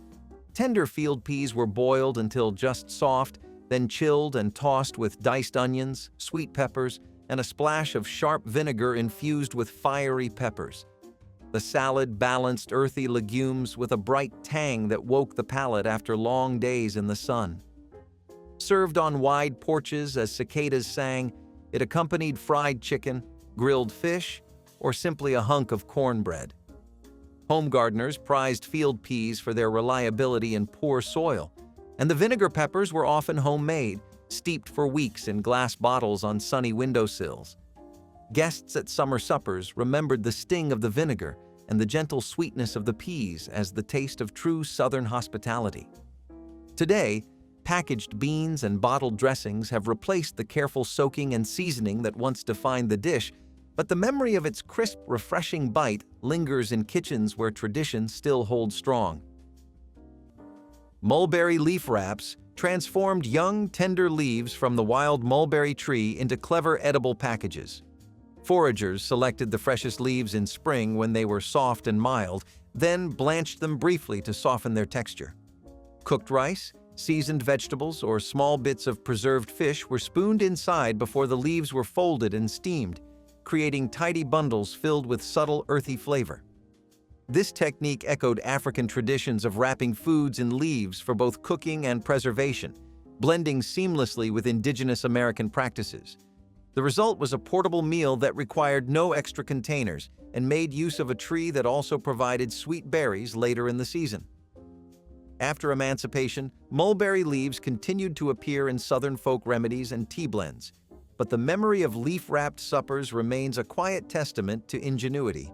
Tender field peas were boiled until just soft, then chilled and tossed with diced onions, sweet peppers, and a splash of sharp vinegar infused with fiery peppers. The salad balanced earthy legumes with a bright tang that woke the palate after long days in the sun. Served on wide porches as cicadas sang, it accompanied fried chicken, grilled fish, or simply a hunk of cornbread. Home gardeners prized field peas for their reliability in poor soil, and the vinegar peppers were often homemade, steeped for weeks in glass bottles on sunny windowsills. Guests at summer suppers remembered the sting of the vinegar and the gentle sweetness of the peas as the taste of true Southern hospitality. Today, packaged beans and bottled dressings have replaced the careful soaking and seasoning that once defined the dish, but the memory of its crisp, refreshing bite lingers in kitchens where tradition still holds strong. Mulberry leaf wraps transformed young, tender leaves from the wild mulberry tree into clever edible packages. Foragers selected the freshest leaves in spring when they were soft and mild, then blanched them briefly to soften their texture. Cooked rice, seasoned vegetables, or small bits of preserved fish were spooned inside before the leaves were folded and steamed, creating tidy bundles filled with subtle, earthy flavor. This technique echoed African traditions of wrapping foods in leaves for both cooking and preservation, blending seamlessly with indigenous American practices. The result was a portable meal that required no extra containers and made use of a tree that also provided sweet berries later in the season. After emancipation, mulberry leaves continued to appear in Southern folk remedies and tea blends, but the memory of leaf-wrapped suppers remains a quiet testament to ingenuity.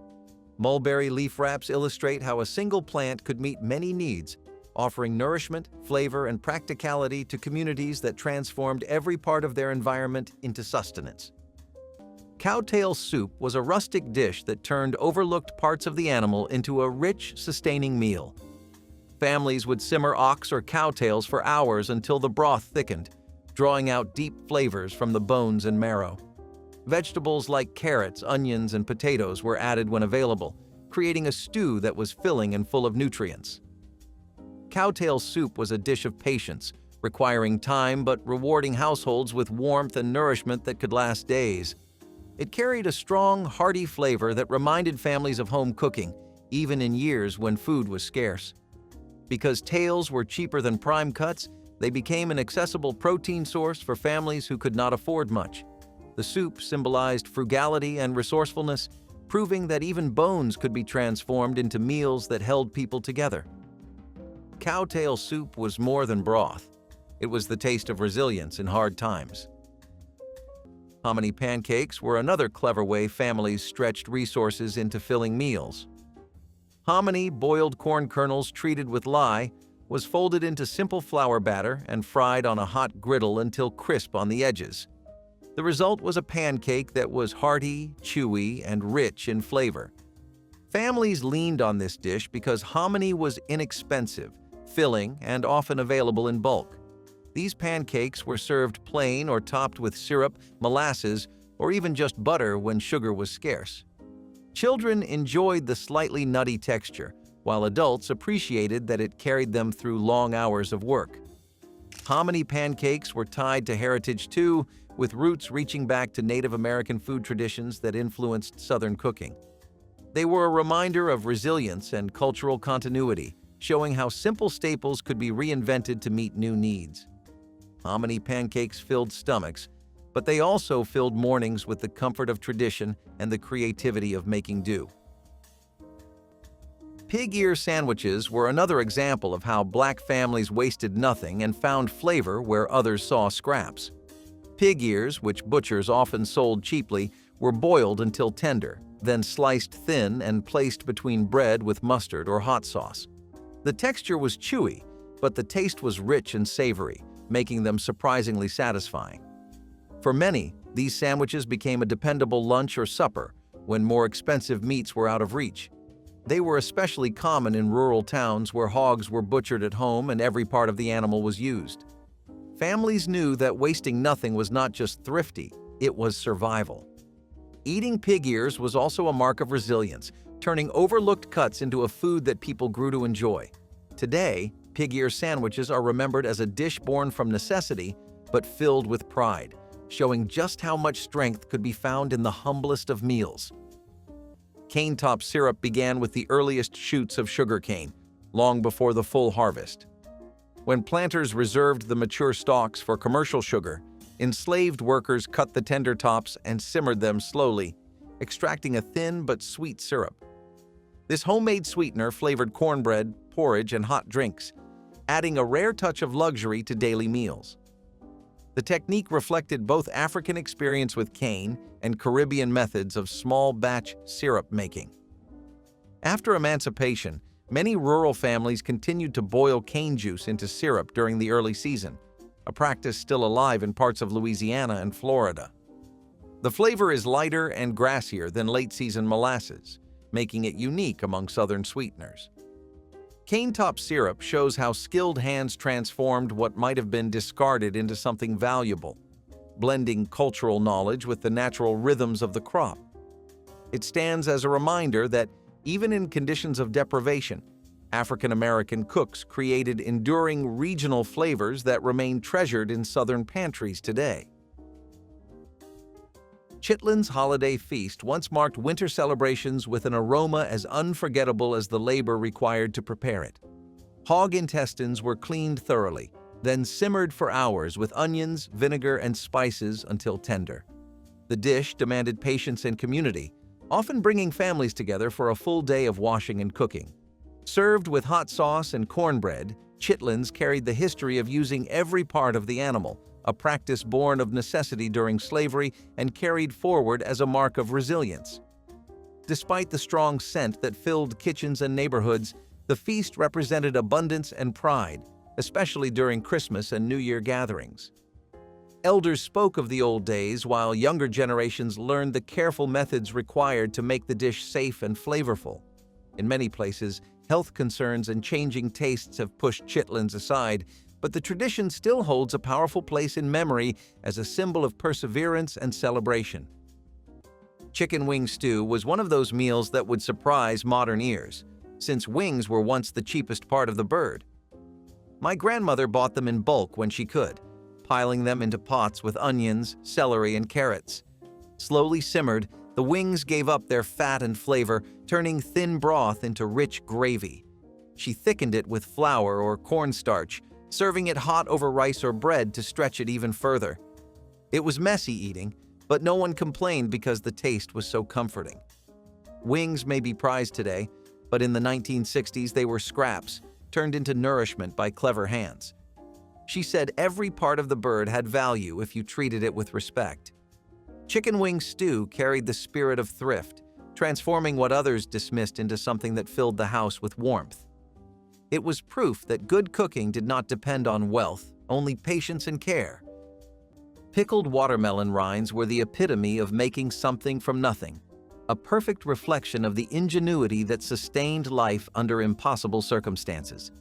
Mulberry leaf wraps illustrate how a single plant could meet many needs, offering nourishment, flavor, and practicality to communities that transformed every part of their environment into sustenance. Cowtail soup was a rustic dish that turned overlooked parts of the animal into a rich, sustaining meal. Families would simmer ox or cow tails for hours until the broth thickened, drawing out deep flavors from the bones and marrow. Vegetables like carrots, onions, and potatoes were added when available, creating a stew that was filling and full of nutrients. Cowtail soup was a dish of patience, requiring time but rewarding households with warmth and nourishment that could last days. It carried a strong, hearty flavor that reminded families of home cooking, even in years when food was scarce. Because tails were cheaper than prime cuts, they became an accessible protein source for families who could not afford much. The soup symbolized frugality and resourcefulness, proving that even bones could be transformed into meals that held people together. Cowtail soup was more than broth. It was the taste of resilience in hard times. Hominy pancakes were another clever way families stretched resources into filling meals. Hominy, boiled corn kernels treated with lye, was folded into simple flour batter and fried on a hot griddle until crisp on the edges. The result was a pancake that was hearty, chewy, and rich in flavor. Families leaned on this dish because hominy was inexpensive, filling, and often available in bulk. These pancakes were served plain or topped with syrup, molasses, or even just butter when sugar was scarce. Children enjoyed the slightly nutty texture, while adults appreciated that it carried them through long hours of work. Hominy pancakes were tied to heritage too, with roots reaching back to Native American food traditions that influenced Southern cooking. They were a reminder of resilience and cultural continuity, showing how simple staples could be reinvented to meet new needs. Hominy pancakes filled stomachs, but they also filled mornings with the comfort of tradition and the creativity of making do. Pig ear sandwiches were another example of how Black families wasted nothing and found flavor where others saw scraps. Pig ears, which butchers often sold cheaply, were boiled until tender, then sliced thin and placed between bread with mustard or hot sauce. The texture was chewy, but the taste was rich and savory, making them surprisingly satisfying. For many, these sandwiches became a dependable lunch or supper when more expensive meats were out of reach. They were especially common in rural towns where hogs were butchered at home and every part of the animal was used. Families knew that wasting nothing was not just thrifty, it was survival. Eating pig ears was also a mark of resilience, turning overlooked cuts into a food that people grew to enjoy. Today, pig ear sandwiches are remembered as a dish born from necessity, but filled with pride, showing just how much strength could be found in the humblest of meals. Cane top syrup began with the earliest shoots of sugarcane, long before the full harvest. When planters reserved the mature stalks for commercial sugar, enslaved workers cut the tender tops and simmered them slowly, extracting a thin but sweet syrup. This homemade sweetener flavored cornbread, porridge, and hot drinks, adding a rare touch of luxury to daily meals. The technique reflected both African experience with cane and Caribbean methods of small-batch syrup making. After emancipation, many rural families continued to boil cane juice into syrup during the early season, a practice still alive in parts of Louisiana and Florida. The flavor is lighter and grassier than late-season molasses, making it unique among Southern sweeteners. Cane top syrup shows how skilled hands transformed what might have been discarded into something valuable, blending cultural knowledge with the natural rhythms of the crop. It stands as a reminder that, even in conditions of deprivation, African American cooks created enduring regional flavors that remain treasured in Southern pantries today. Chitlins holiday feast once marked winter celebrations with an aroma as unforgettable as the labor required to prepare it. Hog intestines were cleaned thoroughly, then simmered for hours with onions, vinegar, and spices until tender. The dish demanded patience and community, often bringing families together for a full day of washing and cooking. Served with hot sauce and cornbread, chitlins carried the history of using every part of the animal, a practice born of necessity during slavery and carried forward as a mark of resilience. Despite the strong scent that filled kitchens and neighborhoods, the feast represented abundance and pride, especially during Christmas and New Year gatherings. Elders spoke of the old days while younger generations learned the careful methods required to make the dish safe and flavorful. In many places, health concerns and changing tastes have pushed chitlins aside, but the tradition still holds a powerful place in memory as a symbol of perseverance and celebration. Chicken wing stew was one of those meals that would surprise modern ears, since wings were once the cheapest part of the bird. My grandmother bought them in bulk when she could, piling them into pots with onions, celery, and carrots. Slowly simmered, the wings gave up their fat and flavor, turning thin broth into rich gravy. She thickened it with flour or cornstarch, serving it hot over rice or bread to stretch it even further. It was messy eating, but no one complained because the taste was so comforting. Wings may be prized today, but in the 1960s they were scraps, turned into nourishment by clever hands. She said every part of the bird had value if you treated it with respect. Chicken wing stew carried the spirit of thrift, transforming what others dismissed into something that filled the house with warmth. It was proof that good cooking did not depend on wealth, only patience and care. Pickled watermelon rinds were the epitome of making something from nothing, a perfect reflection of the ingenuity that sustained life under impossible circumstances.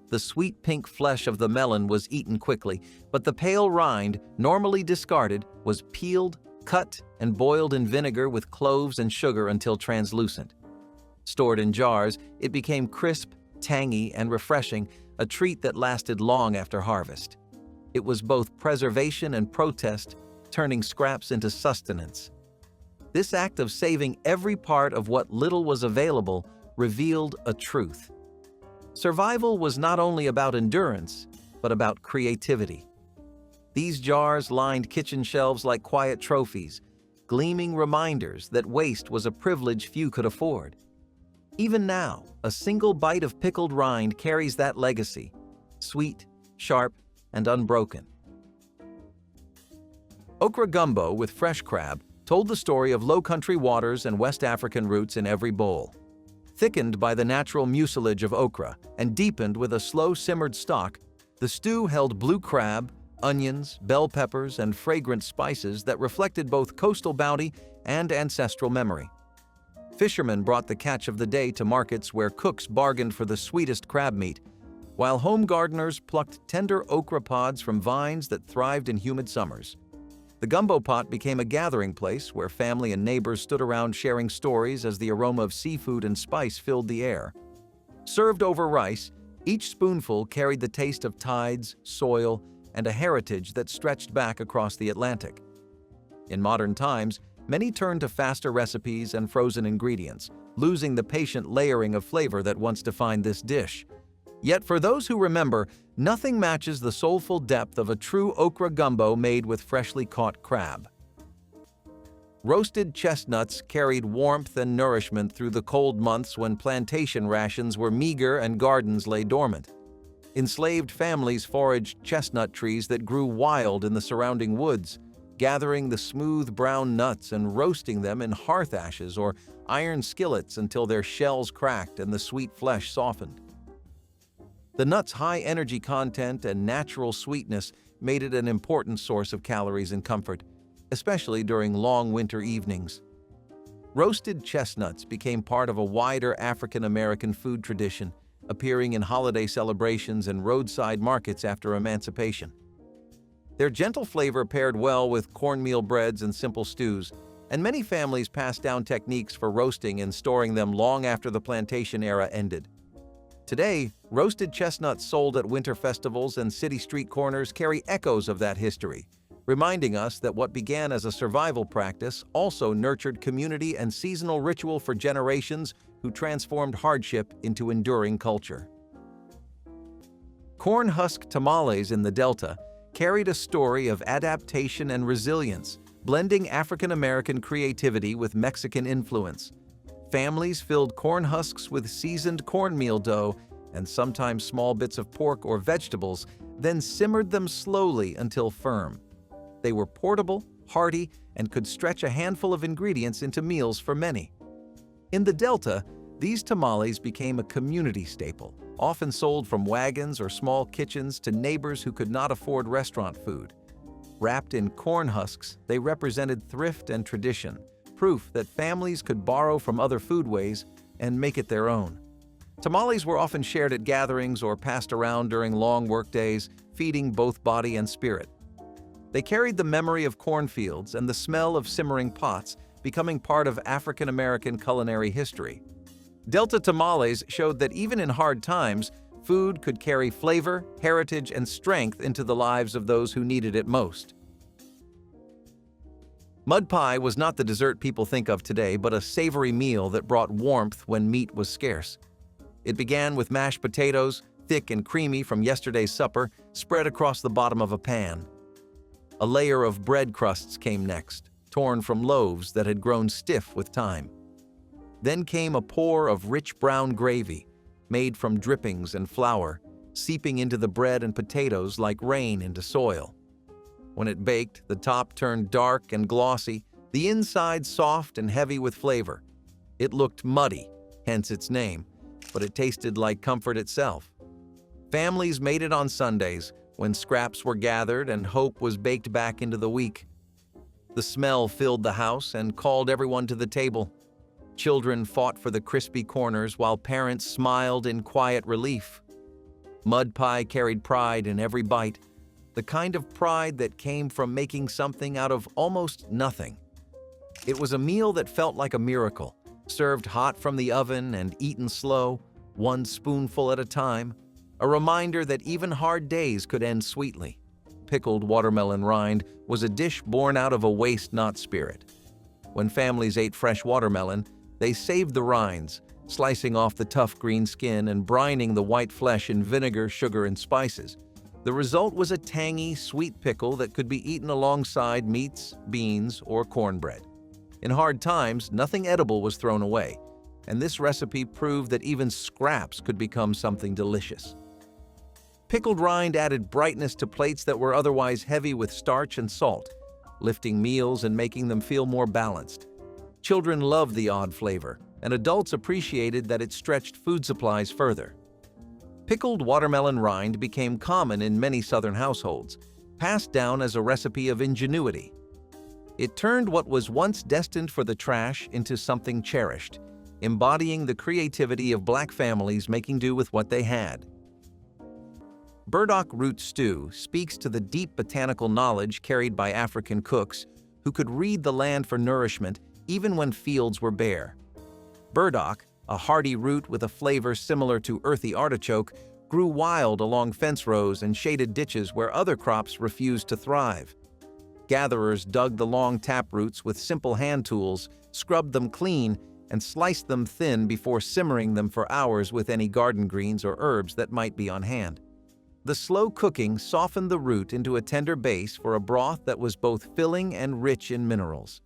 The sweet pink flesh of the melon was eaten quickly, but the pale rind, normally discarded, was peeled, cut, and boiled in vinegar with cloves and sugar until translucent. Stored in jars, it became crisp, tangy, and refreshing, a treat that lasted long after harvest. It was both preservation and protest, turning scraps into sustenance. This act of saving every part of what little was available revealed a truth. Survival was not only about endurance, but about creativity. These jars lined kitchen shelves like quiet trophies, gleaming reminders that waste was a privilege few could afford. Even now, a single bite of pickled rind carries that legacy, sweet, sharp, and unbroken. Okra gumbo with fresh crab told the story of low-country waters and West African roots in every bowl. Thickened by the natural mucilage of okra and deepened with a slow-simmered stock, the stew held blue crab, onions, bell peppers, and fragrant spices that reflected both coastal bounty and ancestral memory. Fishermen brought the catch of the day to markets where cooks bargained for the sweetest crab meat, while home gardeners plucked tender okra pods from vines that thrived in humid summers. The gumbo pot became a gathering place where family and neighbors stood around sharing stories as the aroma of seafood and spice filled the air. Served over rice, each spoonful carried the taste of tides, soil, and a heritage that stretched back across the Atlantic. In modern times, many turned to faster recipes and frozen ingredients, losing the patient layering of flavor that once defined this dish. Yet for those who remember, nothing matches the soulful depth of a true okra gumbo made with freshly caught crab. Roasted chestnuts carried warmth and nourishment through the cold months when plantation rations were meager and gardens lay dormant. Enslaved families foraged chestnut trees that grew wild in the surrounding woods, gathering the smooth brown nuts and roasting them in hearth ashes or iron skillets until their shells cracked and the sweet flesh softened. The nut's high energy content and natural sweetness made it an important source of calories and comfort, especially during long winter evenings. Roasted chestnuts became part of a wider African American food tradition, appearing in holiday celebrations and roadside markets after emancipation. Their gentle flavor paired well with cornmeal breads and simple stews, and many families passed down techniques for roasting and storing them long after the plantation era ended. Today, roasted chestnuts sold at winter festivals and city street corners carry echoes of that history, reminding us that what began as a survival practice also nurtured community and seasonal ritual for generations who transformed hardship into enduring culture. Corn husk tamales in the Delta carried a story of adaptation and resilience, blending African American creativity with Mexican influence. Families filled corn husks with seasoned cornmeal dough and sometimes small bits of pork or vegetables, then simmered them slowly until firm. They were portable, hearty, and could stretch a handful of ingredients into meals for many. In the Delta, these tamales became a community staple, often sold from wagons or small kitchens to neighbors who could not afford restaurant food. Wrapped in corn husks, they represented thrift and tradition, proof that families could borrow from other foodways and make it their own. Tamales were often shared at gatherings or passed around during long workdays, feeding both body and spirit. They carried the memory of cornfields and the smell of simmering pots, becoming part of African American culinary history. Delta tamales showed that even in hard times, food could carry flavor, heritage, and strength into the lives of those who needed it most. Mud pie was not the dessert people think of today, but a savory meal that brought warmth when meat was scarce. It began with mashed potatoes, thick and creamy from yesterday's supper, spread across the bottom of a pan. A layer of bread crusts came next, torn from loaves that had grown stiff with time. Then came a pour of rich brown gravy, made from drippings and flour, seeping into the bread and potatoes like rain into soil. When it baked, the top turned dark and glossy, the inside soft and heavy with flavor. It looked muddy, hence its name, but it tasted like comfort itself. Families made it on Sundays, when scraps were gathered and hope was baked back into the week. The smell filled the house and called everyone to the table. Children fought for the crispy corners while parents smiled in quiet relief. Mud pie carried pride in every bite, the kind of pride that came from making something out of almost nothing. It was a meal that felt like a miracle, served hot from the oven and eaten slow, one spoonful at a time, a reminder that even hard days could end sweetly. Pickled watermelon rind was a dish born out of a waste-not spirit. When families ate fresh watermelon, they saved the rinds, slicing off the tough green skin and brining the white flesh in vinegar, sugar, and spices. The result was a tangy, sweet pickle that could be eaten alongside meats, beans, or cornbread. In hard times, nothing edible was thrown away, and this recipe proved that even scraps could become something delicious. Pickled rind added brightness to plates that were otherwise heavy with starch and salt, lifting meals and making them feel more balanced. Children loved the odd flavor, and adults appreciated that it stretched food supplies further. Pickled watermelon rind became common in many Southern households, passed down as a recipe of ingenuity. It turned what was once destined for the trash into something cherished, embodying the creativity of Black families making do with what they had. Burdock root stew speaks to the deep botanical knowledge carried by African cooks who could read the land for nourishment even when fields were bare. Burdock, a hardy root with a flavor similar to earthy artichoke, grew wild along fence rows and shaded ditches where other crops refused to thrive. Gatherers dug the long tap roots with simple hand tools, scrubbed them clean, and sliced them thin before simmering them for hours with any garden greens or herbs that might be on hand. The slow cooking softened the root into a tender base for a broth that was both filling and rich in minerals.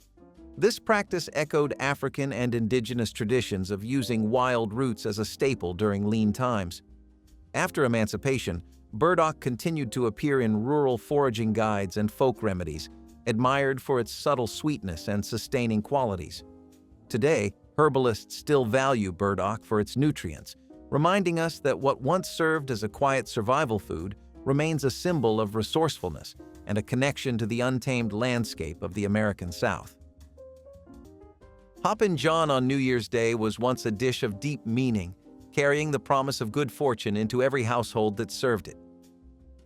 This practice echoed African and indigenous traditions of using wild roots as a staple during lean times. After emancipation, burdock continued to appear in rural foraging guides and folk remedies, admired for its subtle sweetness and sustaining qualities. Today, herbalists still value burdock for its nutrients, reminding us that what once served as a quiet survival food remains a symbol of resourcefulness and a connection to the untamed landscape of the American South. Hoppin' John on New Year's Day was once a dish of deep meaning, carrying the promise of good fortune into every household that served it.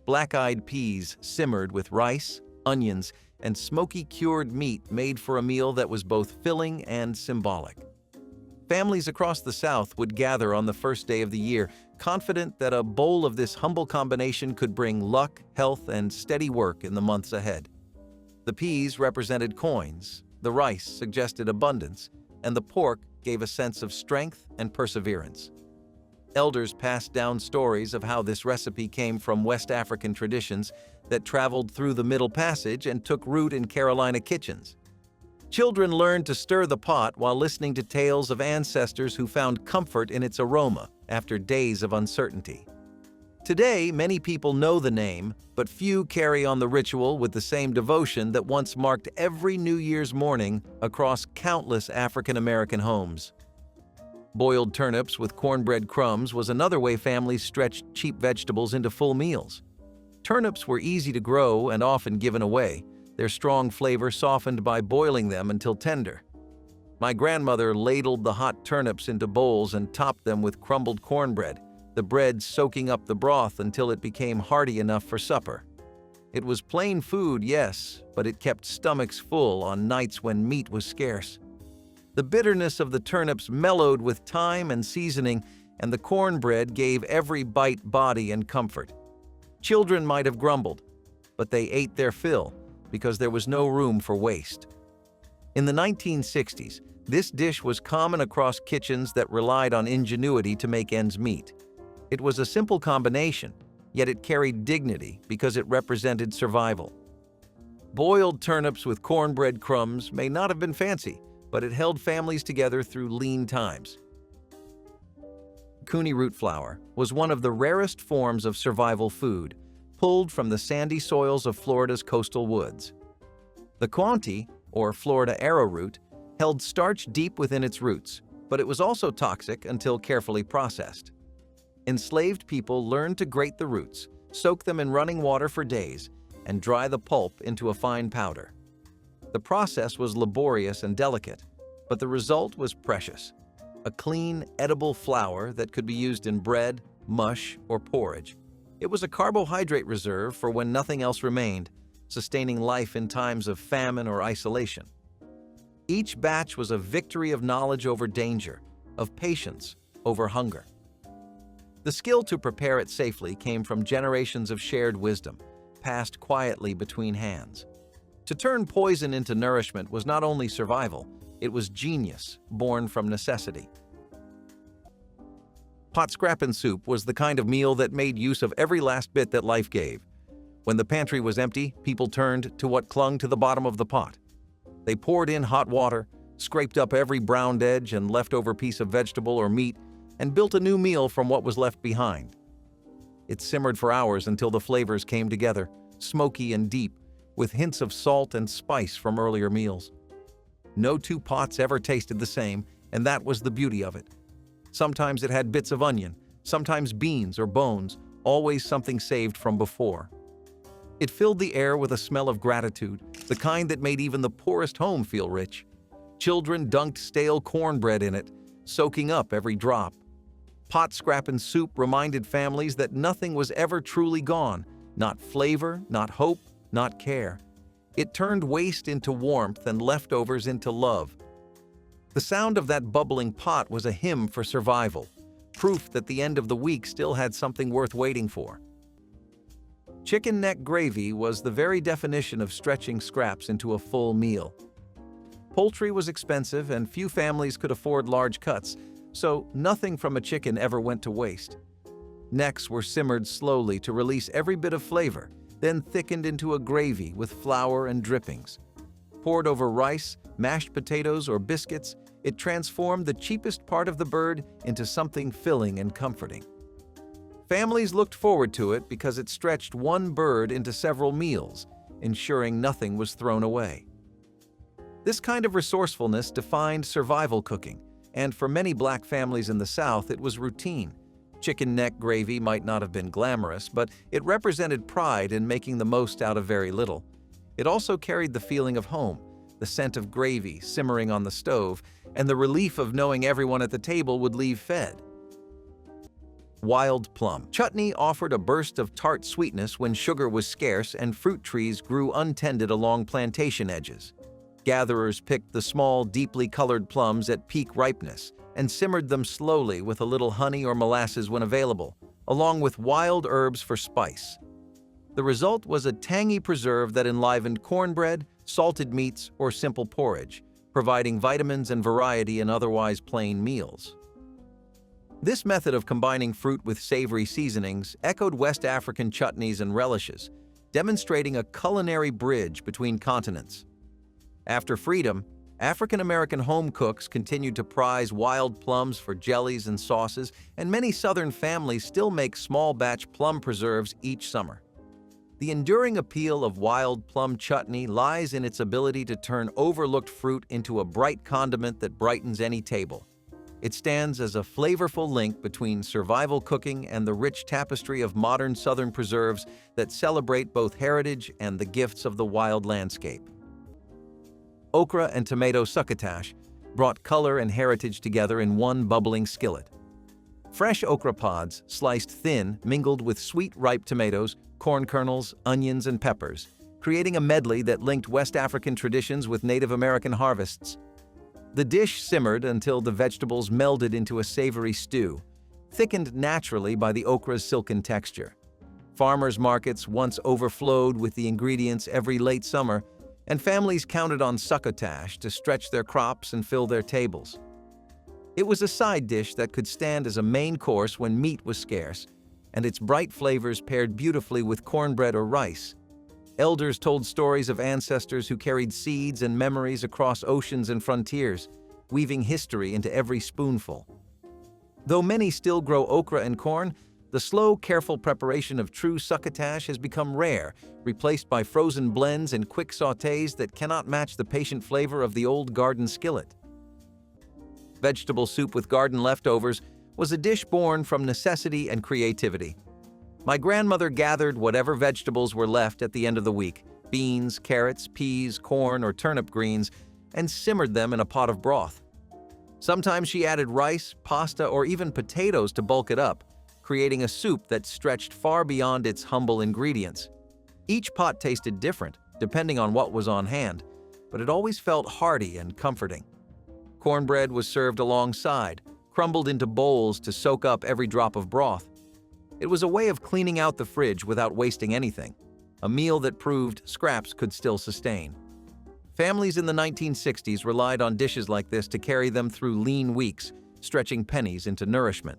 Black-eyed peas simmered with rice, onions, and smoky cured meat made for a meal that was both filling and symbolic. Families across the South would gather on the first day of the year, confident that a bowl of this humble combination could bring luck, health, and steady work in the months ahead. The peas represented coins, the rice suggested abundance, and the pork gave a sense of strength and perseverance. Elders passed down stories of how this recipe came from West African traditions that traveled through the Middle Passage and took root in Carolina kitchens. Children learned to stir the pot while listening to tales of ancestors who found comfort in its aroma after days of uncertainty. Today, many people know the name, but few carry on the ritual with the same devotion that once marked every New Year's morning across countless African American homes. Boiled turnips with cornbread crumbs was another way families stretched cheap vegetables into full meals. Turnips were easy to grow and often given away, their strong flavor softened by boiling them until tender. My grandmother ladled the hot turnips into bowls and topped them with crumbled cornbread, the bread soaking up the broth until it became hearty enough for supper. It was plain food, yes, but it kept stomachs full on nights when meat was scarce. The bitterness of the turnips mellowed with time and seasoning, and the cornbread gave every bite body and comfort. Children might have grumbled, but they ate their fill because there was no room for waste. In the 1960s, this dish was common across kitchens that relied on ingenuity to make ends meet. It was a simple combination, yet it carried dignity because it represented survival. Boiled turnips with cornbread crumbs may not have been fancy, but it held families together through lean times. Koonie root flour was one of the rarest forms of survival food, pulled from the sandy soils of Florida's coastal woods. The County, or Florida arrowroot, held starch deep within its roots, but it was also toxic until carefully processed. Enslaved people learned to grate the roots, soak them in running water for days, and dry the pulp into a fine powder. The process was laborious and delicate, but the result was precious: a clean, edible flour that could be used in bread, mush, or porridge. It was a carbohydrate reserve for when nothing else remained, sustaining life in times of famine or isolation. Each batch was a victory of knowledge over danger, of patience over hunger. The skill to prepare it safely came from generations of shared wisdom, passed quietly between hands. To turn poison into nourishment was not only survival, it was genius born from necessity. Pot scrappin' soup was the kind of meal that made use of every last bit that life gave. When the pantry was empty, people turned to what clung to the bottom of the pot. They poured in hot water, scraped up every browned edge and leftover piece of vegetable or meat, and built a new meal from what was left behind. It simmered for hours until the flavors came together, smoky and deep, with hints of salt and spice from earlier meals. No two pots ever tasted the same, and that was the beauty of it. Sometimes it had bits of onion, sometimes beans or bones, always something saved from before. It filled the air with a smell of gratitude, the kind that made even the poorest home feel rich. Children dunked stale cornbread in it, soaking up every drop. Pot scrappin' soup reminded families that nothing was ever truly gone, not flavor, not hope, not care. It turned waste into warmth and leftovers into love. The sound of that bubbling pot was a hymn for survival, proof that the end of the week still had something worth waiting for. Chicken neck gravy was the very definition of stretching scraps into a full meal. Poultry was expensive and few families could afford large cuts, so nothing from a chicken ever went to waste. Necks were simmered slowly to release every bit of flavor, then thickened into a gravy with flour and drippings. Poured over rice, mashed potatoes, or biscuits, it transformed the cheapest part of the bird into something filling and comforting. Families looked forward to it because it stretched one bird into several meals, ensuring nothing was thrown away. This kind of resourcefulness defined survival cooking, and for many Black families in the South, it was routine. Chicken neck gravy might not have been glamorous, but it represented pride in making the most out of very little. It also carried the feeling of home, the scent of gravy simmering on the stove, and the relief of knowing everyone at the table would leave fed. Wild plum chutney offered a burst of tart sweetness when sugar was scarce and fruit trees grew untended along plantation edges. Gatherers picked the small, deeply colored plums at peak ripeness and simmered them slowly with a little honey or molasses when available, along with wild herbs for spice. The result was a tangy preserve that enlivened cornbread, salted meats, or simple porridge, providing vitamins and variety in otherwise plain meals. This method of combining fruit with savory seasonings echoed West African chutneys and relishes, demonstrating a culinary bridge between continents. After freedom, African-American home cooks continued to prize wild plums for jellies and sauces, and many Southern families still make small-batch plum preserves each summer. The enduring appeal of wild plum chutney lies in its ability to turn overlooked fruit into a bright condiment that brightens any table. It stands as a flavorful link between survival cooking and the rich tapestry of modern Southern preserves that celebrate both heritage and the gifts of the wild landscape. Okra and tomato succotash brought color and heritage together in one bubbling skillet. Fresh okra pods, sliced thin, mingled with sweet ripe tomatoes, corn kernels, onions, and peppers, creating a medley that linked West African traditions with Native American harvests. The dish simmered until the vegetables melded into a savory stew, thickened naturally by the okra's silken texture. Farmers' markets once overflowed with the ingredients every late summer, and families counted on succotash to stretch their crops and fill their tables. It was a side dish that could stand as a main course when meat was scarce, and its bright flavors paired beautifully with cornbread or rice. Elders told stories of ancestors who carried seeds and memories across oceans and frontiers, weaving history into every spoonful. Though many still grow okra and corn, the slow, careful preparation of true succotash has become rare, replaced by frozen blends and quick sautés that cannot match the patient flavor of the old garden skillet. Vegetable soup with garden leftovers was a dish born from necessity and creativity. My grandmother gathered whatever vegetables were left at the end of the week, beans, carrots, peas, corn, or turnip greens, and simmered them in a pot of broth. Sometimes she added rice, pasta, or even potatoes to bulk it up, creating a soup that stretched far beyond its humble ingredients. Each pot tasted different, depending on what was on hand, but it always felt hearty and comforting. Cornbread was served alongside, crumbled into bowls to soak up every drop of broth. It was a way of cleaning out the fridge without wasting anything, a meal that proved scraps could still sustain. Families in the 1960s relied on dishes like this to carry them through lean weeks, stretching pennies into nourishment.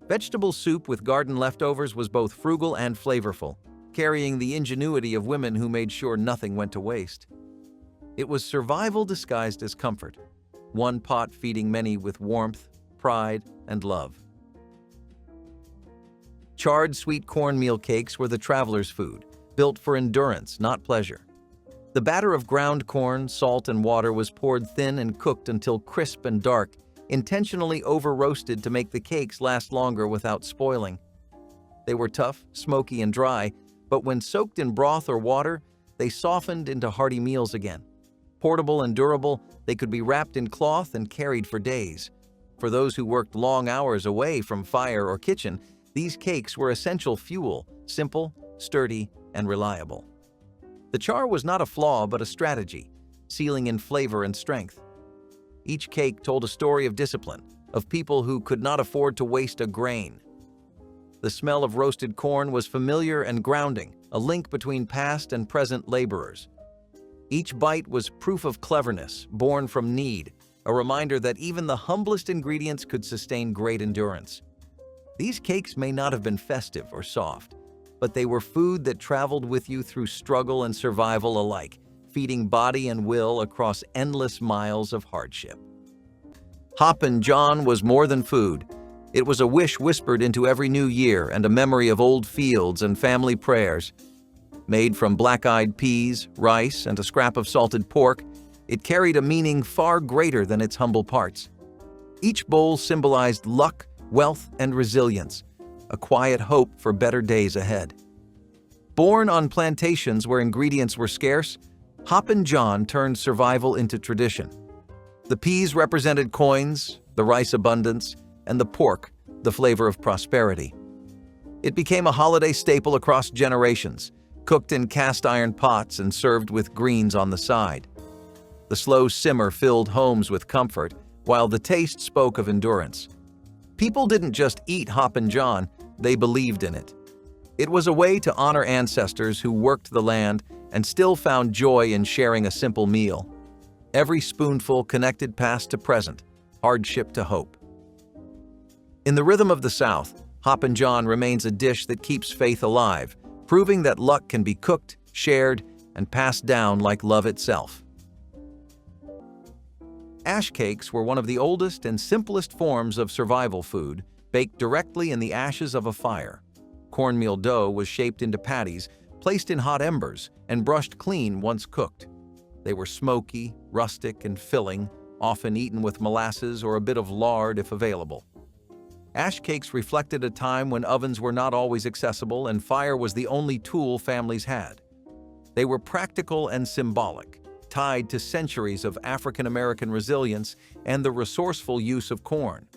Vegetable soup with garden leftovers was both frugal and flavorful, carrying the ingenuity of women who made sure nothing went to waste. It was survival disguised as comfort, one pot feeding many with warmth, pride, and love. Charred sweet cornmeal cakes were the traveler's food, built for endurance, not pleasure. The batter of ground corn, salt, and water was poured thin and cooked until crisp and dark, intentionally over-roasted to make the cakes last longer without spoiling. They were tough, smoky, and dry, but when soaked in broth or water, they softened into hearty meals again. Portable and durable, they could be wrapped in cloth and carried for days. For those who worked long hours away from fire or kitchen, these cakes were essential fuel, simple, sturdy, and reliable. The char was not a flaw but a strategy, sealing in flavor and strength. Each cake told a story of discipline, of people who could not afford to waste a grain. The smell of roasted corn was familiar and grounding, a link between past and present laborers. Each bite was proof of cleverness, born from need, a reminder that even the humblest ingredients could sustain great endurance. These cakes may not have been festive or soft, but they were food that traveled with you through struggle and survival alike, feeding body and will across endless miles of hardship. Hoppin' John was more than food. It was a wish whispered into every new year and a memory of old fields and family prayers. Made from black-eyed peas, rice, and a scrap of salted pork, it carried a meaning far greater than its humble parts. Each bowl symbolized luck, wealth, and resilience, a quiet hope for better days ahead. Born on plantations where ingredients were scarce, Hoppin' John turned survival into tradition. The peas represented coins, the rice abundance, and the pork, the flavor of prosperity. It became a holiday staple across generations, cooked in cast-iron pots and served with greens on the side. The slow simmer filled homes with comfort, while the taste spoke of endurance. People didn't just eat Hoppin' John, they believed in it. It was a way to honor ancestors who worked the land and still found joy in sharing a simple meal. Every spoonful connected past to present, hardship to hope. In the rhythm of the South, Hoppin' John remains a dish that keeps faith alive, proving that luck can be cooked, shared, and passed down like love itself. Ash cakes were one of the oldest and simplest forms of survival food, baked directly in the ashes of a fire. Cornmeal dough was shaped into patties, placed in hot embers, and brushed clean once cooked. They were smoky, rustic, and filling, often eaten with molasses or a bit of lard if available. Ash cakes reflected a time when ovens were not always accessible and fire was the only tool families had. They were practical and symbolic, tied to centuries of African-American resilience and the resourceful use of corn.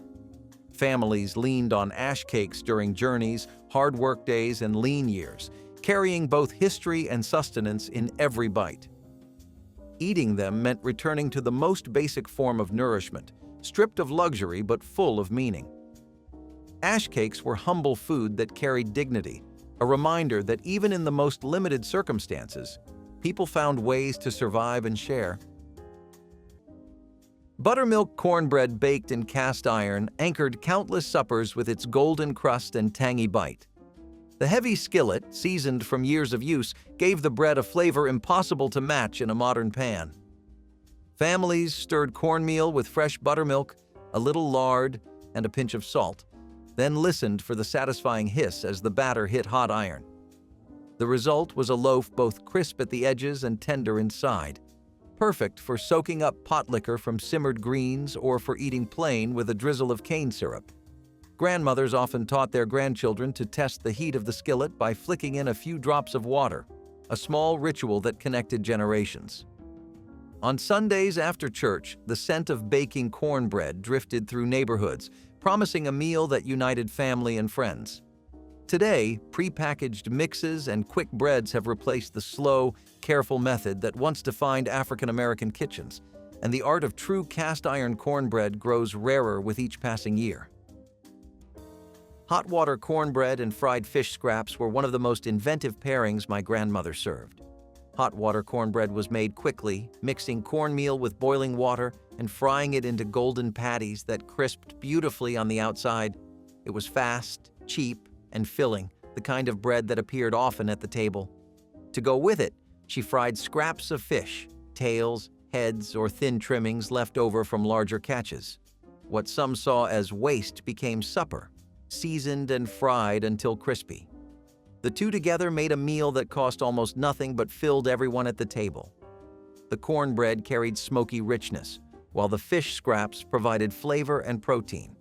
Families leaned on ash cakes during journeys, hard work days, and lean years, carrying both history and sustenance in every bite. Eating them meant returning to the most basic form of nourishment, stripped of luxury but full of meaning. Ash cakes were humble food that carried dignity, a reminder that even in the most limited circumstances, people found ways to survive and share. Buttermilk cornbread baked in cast iron anchored countless suppers with its golden crust and tangy bite. The heavy skillet, seasoned from years of use, gave the bread a flavor impossible to match in a modern pan. Families stirred cornmeal with fresh buttermilk, a little lard, and a pinch of salt, then listened for the satisfying hiss as the batter hit hot iron. The result was a loaf both crisp at the edges and tender inside, perfect for soaking up potlikker from simmered greens or for eating plain with a drizzle of cane syrup. Grandmothers often taught their grandchildren to test the heat of the skillet by flicking in a few drops of water, a small ritual that connected generations. On Sundays after church, the scent of baking cornbread drifted through neighborhoods, promising a meal that united family and friends. Today, prepackaged mixes and quick breads have replaced the slow, careful method that once defined African American kitchens, and the art of true cast-iron cornbread grows rarer with each passing year. Hot water cornbread and fried fish scraps were one of the most inventive pairings my grandmother served. Hot water cornbread was made quickly, mixing cornmeal with boiling water and frying it into golden patties that crisped beautifully on the outside. It was fast, cheap, and filling, the kind of bread that appeared often at the table. To go with it, she fried scraps of fish, tails, heads, or thin trimmings left over from larger catches. What some saw as waste became supper, seasoned and fried until crispy. The two together made a meal that cost almost nothing but filled everyone at the table. The cornbread carried smoky richness, while the fish scraps provided flavor and protein.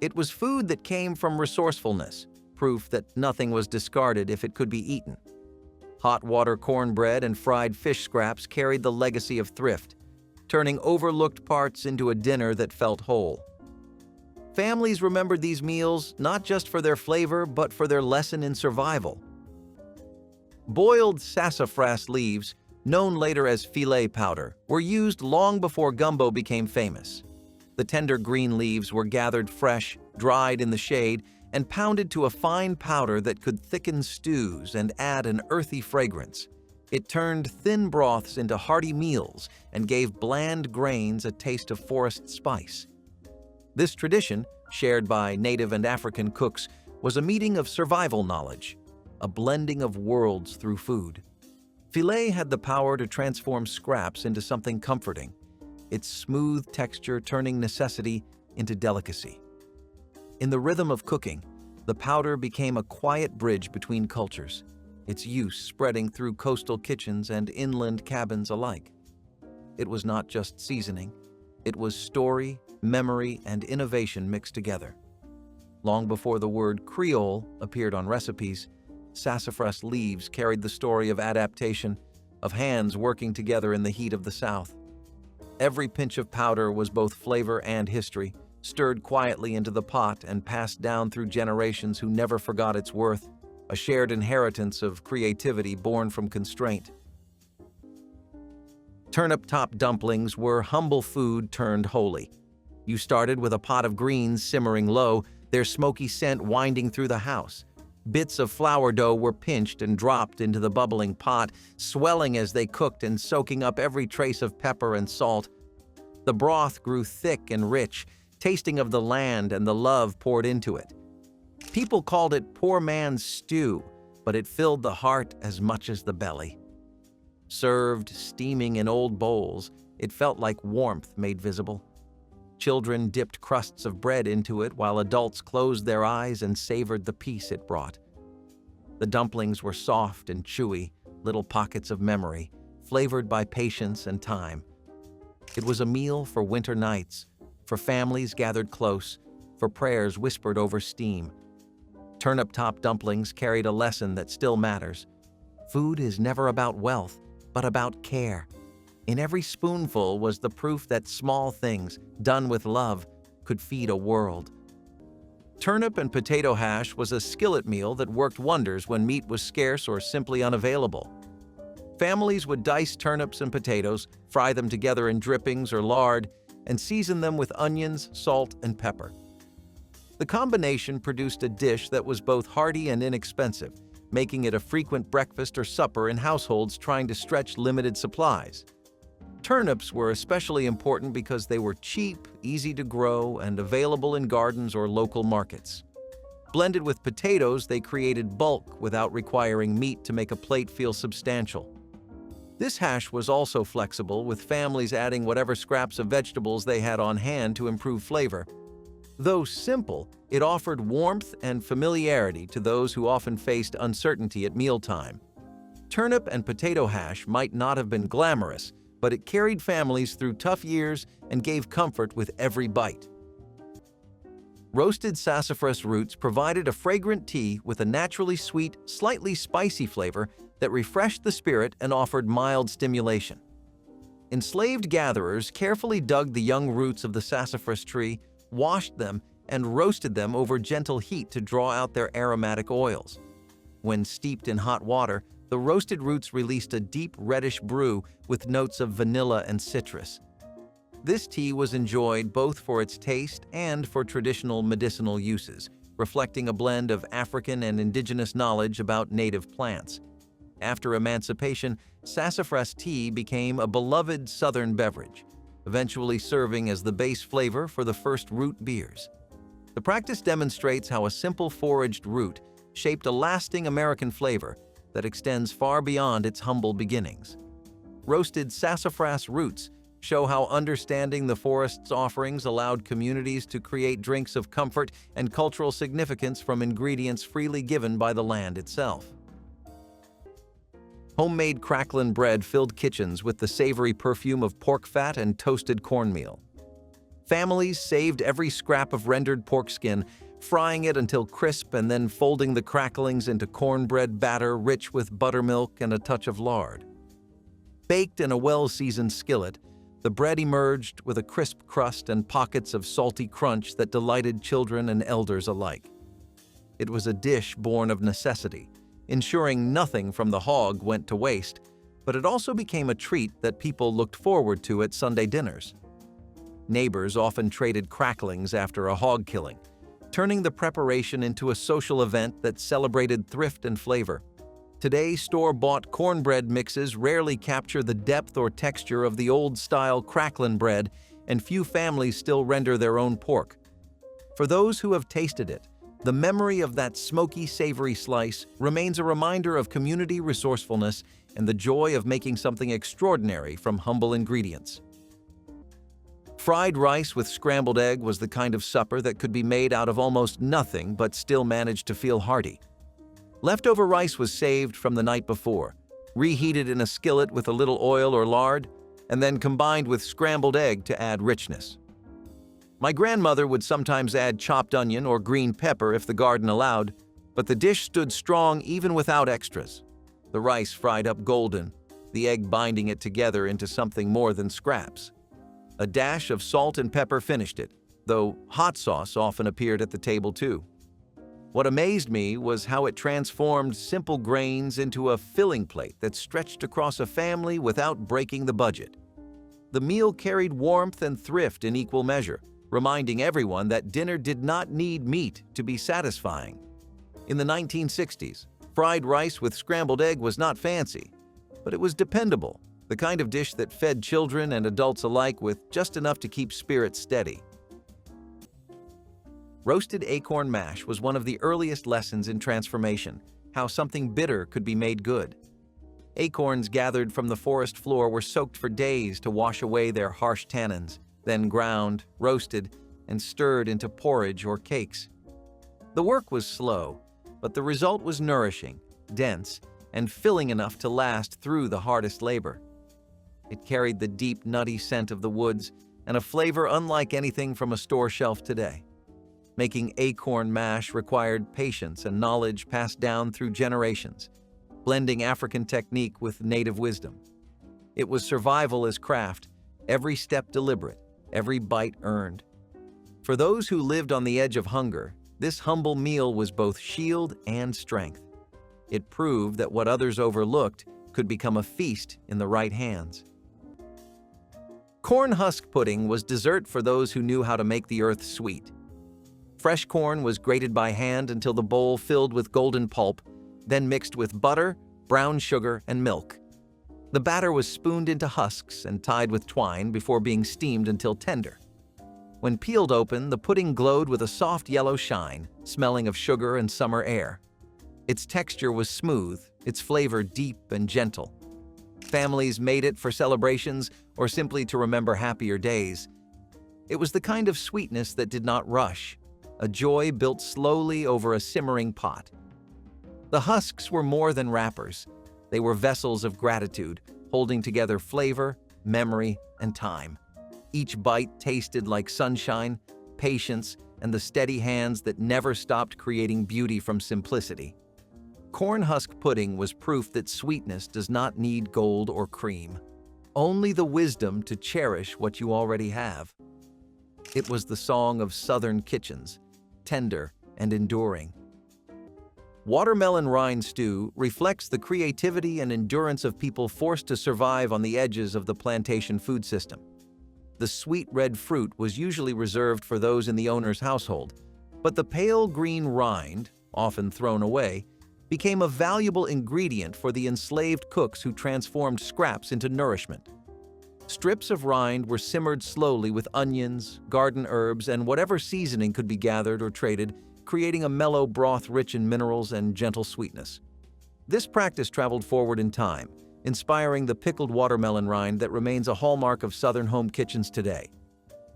It was food that came from resourcefulness, proof that nothing was discarded if it could be eaten. Hot water cornbread and fried fish scraps carried the legacy of thrift, turning overlooked parts into a dinner that felt whole. Families remembered these meals not just for their flavor, but for their lesson in survival. Boiled sassafras leaves, known later as filet powder, were used long before gumbo became famous. The tender green leaves were gathered fresh, dried in the shade, and pounded to a fine powder that could thicken stews and add an earthy fragrance. It turned thin broths into hearty meals and gave bland grains a taste of forest spice. This tradition, shared by Native and African cooks, was a meeting of survival knowledge, a blending of worlds through food. Filet had the power to transform scraps into something comforting, its smooth texture turning necessity into delicacy. In the rhythm of cooking, the powder became a quiet bridge between cultures, its use spreading through coastal kitchens and inland cabins alike. It was not just seasoning, it was story, memory, and innovation mixed together. Long before the word Creole appeared on recipes, sassafras leaves carried the story of adaptation, of hands working together in the heat of the South. Every pinch of powder was both flavor and history, stirred quietly into the pot and passed down through generations who never forgot its worth, a shared inheritance of creativity born from constraint. Turnip-top dumplings were humble food turned holy. You started with a pot of greens simmering low, their smoky scent winding through the house. Bits of flour dough were pinched and dropped into the bubbling pot, swelling as they cooked and soaking up every trace of pepper and salt. The broth grew thick and rich, tasting of the land and the love poured into it. People called it poor man's stew, but it filled the heart as much as the belly. Served steaming in old bowls, it felt like warmth made visible. Children dipped crusts of bread into it while adults closed their eyes and savored the peace it brought. The dumplings were soft and chewy, little pockets of memory, flavored by patience and time. It was a meal for winter nights, for families gathered close, for prayers whispered over steam. Turnip-top dumplings carried a lesson that still matters. Food is never about wealth, but about care. In every spoonful was the proof that small things, done with love, could feed a world. Turnip and potato hash was a skillet meal that worked wonders when meat was scarce or simply unavailable. Families would dice turnips and potatoes, fry them together in drippings or lard, and season them with onions, salt, and pepper. The combination produced a dish that was both hearty and inexpensive, making it a frequent breakfast or supper in households trying to stretch limited supplies. Turnips were especially important because they were cheap, easy to grow, and available in gardens or local markets. Blended with potatoes, they created bulk without requiring meat to make a plate feel substantial. This hash was also flexible, with families adding whatever scraps of vegetables they had on hand to improve flavor. Though simple, it offered warmth and familiarity to those who often faced uncertainty at mealtime. Turnip and potato hash might not have been glamorous, but it carried families through tough years and gave comfort with every bite. Roasted sassafras roots provided a fragrant tea with a naturally sweet, slightly spicy flavor that refreshed the spirit and offered mild stimulation. Enslaved gatherers carefully dug the young roots of the sassafras tree, washed them, and roasted them over gentle heat to draw out their aromatic oils. When steeped in hot water, the roasted roots released a deep reddish brew with notes of vanilla and citrus. This tea was enjoyed both for its taste and for traditional medicinal uses, reflecting a blend of African and indigenous knowledge about native plants. After emancipation, sassafras tea became a beloved Southern beverage, eventually serving as the base flavor for the first root beers. The practice demonstrates how a simple foraged root shaped a lasting American flavor that extends far beyond its humble beginnings. Roasted sassafras roots show how understanding the forest's offerings allowed communities to create drinks of comfort and cultural significance from ingredients freely given by the land itself. Homemade crackling bread filled kitchens with the savory perfume of pork fat and toasted cornmeal. Families saved every scrap of rendered pork skin, frying it until crisp and then folding the cracklings into cornbread batter rich with buttermilk and a touch of lard. Baked in a well-seasoned skillet, the bread emerged with a crisp crust and pockets of salty crunch that delighted children and elders alike. It was a dish born of necessity, ensuring nothing from the hog went to waste, but it also became a treat that people looked forward to at Sunday dinners. Neighbors often traded cracklings after a hog killing, turning the preparation into a social event that celebrated thrift and flavor. Today, store-bought cornbread mixes rarely capture the depth or texture of the old-style cracklin' bread, and few families still render their own pork. For those who have tasted it, the memory of that smoky, savory slice remains a reminder of community resourcefulness and the joy of making something extraordinary from humble ingredients. Fried rice with scrambled egg was the kind of supper that could be made out of almost nothing but still managed to feel hearty. Leftover rice was saved from the night before, reheated in a skillet with a little oil or lard, and then combined with scrambled egg to add richness. My grandmother would sometimes add chopped onion or green pepper if the garden allowed, but the dish stood strong even without extras. The rice fried up golden, the egg binding it together into something more than scraps. A dash of salt and pepper finished it, though hot sauce often appeared at the table too. What amazed me was how it transformed simple grains into a filling plate that stretched across a family without breaking the budget. The meal carried warmth and thrift in equal measure, reminding everyone that dinner did not need meat to be satisfying. In the 1960s, fried rice with scrambled egg was not fancy, but it was dependable, the kind of dish that fed children and adults alike with just enough to keep spirits steady. Roasted acorn mash was one of the earliest lessons in transformation, how something bitter could be made good. Acorns gathered from the forest floor were soaked for days to wash away their harsh tannins, then ground, roasted, and stirred into porridge or cakes. The work was slow, but the result was nourishing, dense, and filling enough to last through the hardest labor. It carried the deep, nutty scent of the woods and a flavor unlike anything from a store shelf today. Making acorn mash required patience and knowledge passed down through generations, blending African technique with native wisdom. It was survival as craft, every step deliberate, every bite earned. For those who lived on the edge of hunger, this humble meal was both shield and strength. It proved that what others overlooked could become a feast in the right hands. Corn husk pudding was dessert for those who knew how to make the earth sweet. Fresh corn was grated by hand until the bowl filled with golden pulp, then mixed with butter, brown sugar, and milk. The batter was spooned into husks and tied with twine before being steamed until tender. When peeled open, the pudding glowed with a soft yellow shine, smelling of sugar and summer air. Its texture was smooth, its flavor deep and gentle. Families made it for celebrations or simply to remember happier days. It was the kind of sweetness that did not rush, a joy built slowly over a simmering pot. The husks were more than wrappers. They were vessels of gratitude, holding together flavor, memory, and time. Each bite tasted like sunshine, patience, and the steady hands that never stopped creating beauty from simplicity. Corn husk pudding was proof that sweetness does not need gold or cream, only the wisdom to cherish what you already have. It was the song of Southern kitchens, tender and enduring. Watermelon rind stew reflects the creativity and endurance of people forced to survive on the edges of the plantation food system. The sweet red fruit was usually reserved for those in the owner's household, but the pale green rind, often thrown away, became a valuable ingredient for the enslaved cooks who transformed scraps into nourishment. Strips of rind were simmered slowly with onions, garden herbs, and whatever seasoning could be gathered or traded, creating a mellow broth rich in minerals and gentle sweetness. This practice traveled forward in time, inspiring the pickled watermelon rind that remains a hallmark of Southern home kitchens today.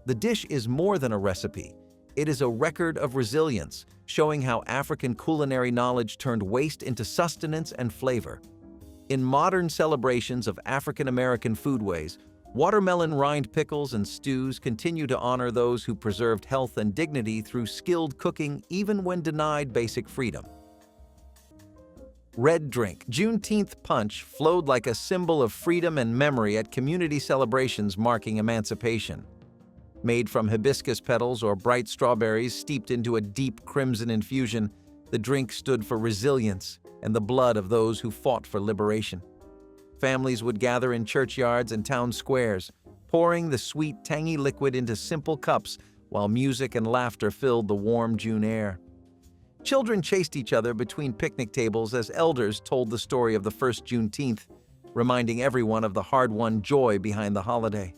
The dish is more than a recipe. It is a record of resilience, showing how African culinary knowledge turned waste into sustenance and flavor. In modern celebrations of African American foodways, watermelon rind pickles and stews continue to honor those who preserved health and dignity through skilled cooking even when denied basic freedom. Red drink. Juneteenth punch flowed like a symbol of freedom and memory at community celebrations marking emancipation. Made from hibiscus petals or bright strawberries steeped into a deep crimson infusion, the drink stood for resilience and the blood of those who fought for liberation. Families would gather in churchyards and town squares, pouring the sweet, tangy liquid into simple cups while music and laughter filled the warm June air. Children chased each other between picnic tables as elders told the story of the first Juneteenth, reminding everyone of the hard-won joy behind the holiday.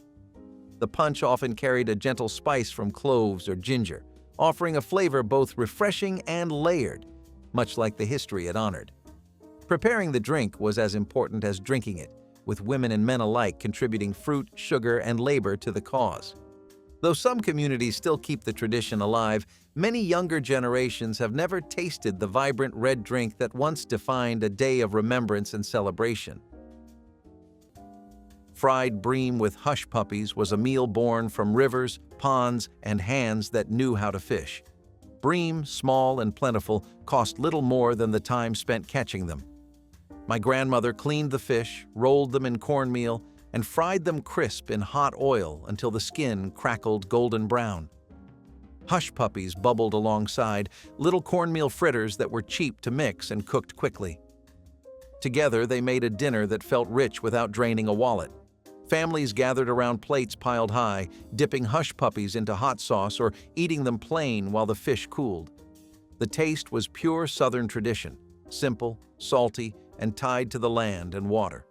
The punch often carried a gentle spice from cloves or ginger, offering a flavor both refreshing and layered, much like the history it honored. Preparing the drink was as important as drinking it, with women and men alike contributing fruit, sugar, and labor to the cause. Though some communities still keep the tradition alive, many younger generations have never tasted the vibrant red drink that once defined a day of remembrance and celebration. Fried bream with hush puppies was a meal born from rivers, ponds, and hands that knew how to fish. Bream, small and plentiful, cost little more than the time spent catching them. My grandmother cleaned the fish, rolled them in cornmeal, and fried them crisp in hot oil until the skin crackled golden brown. Hush puppies bubbled alongside, little cornmeal fritters that were cheap to mix and cooked quickly. Together, they made a dinner that felt rich without draining a wallet. Families gathered around plates piled high, dipping hush puppies into hot sauce or eating them plain while the fish cooled. The taste was pure Southern tradition, simple, salty, and tied to the land and water.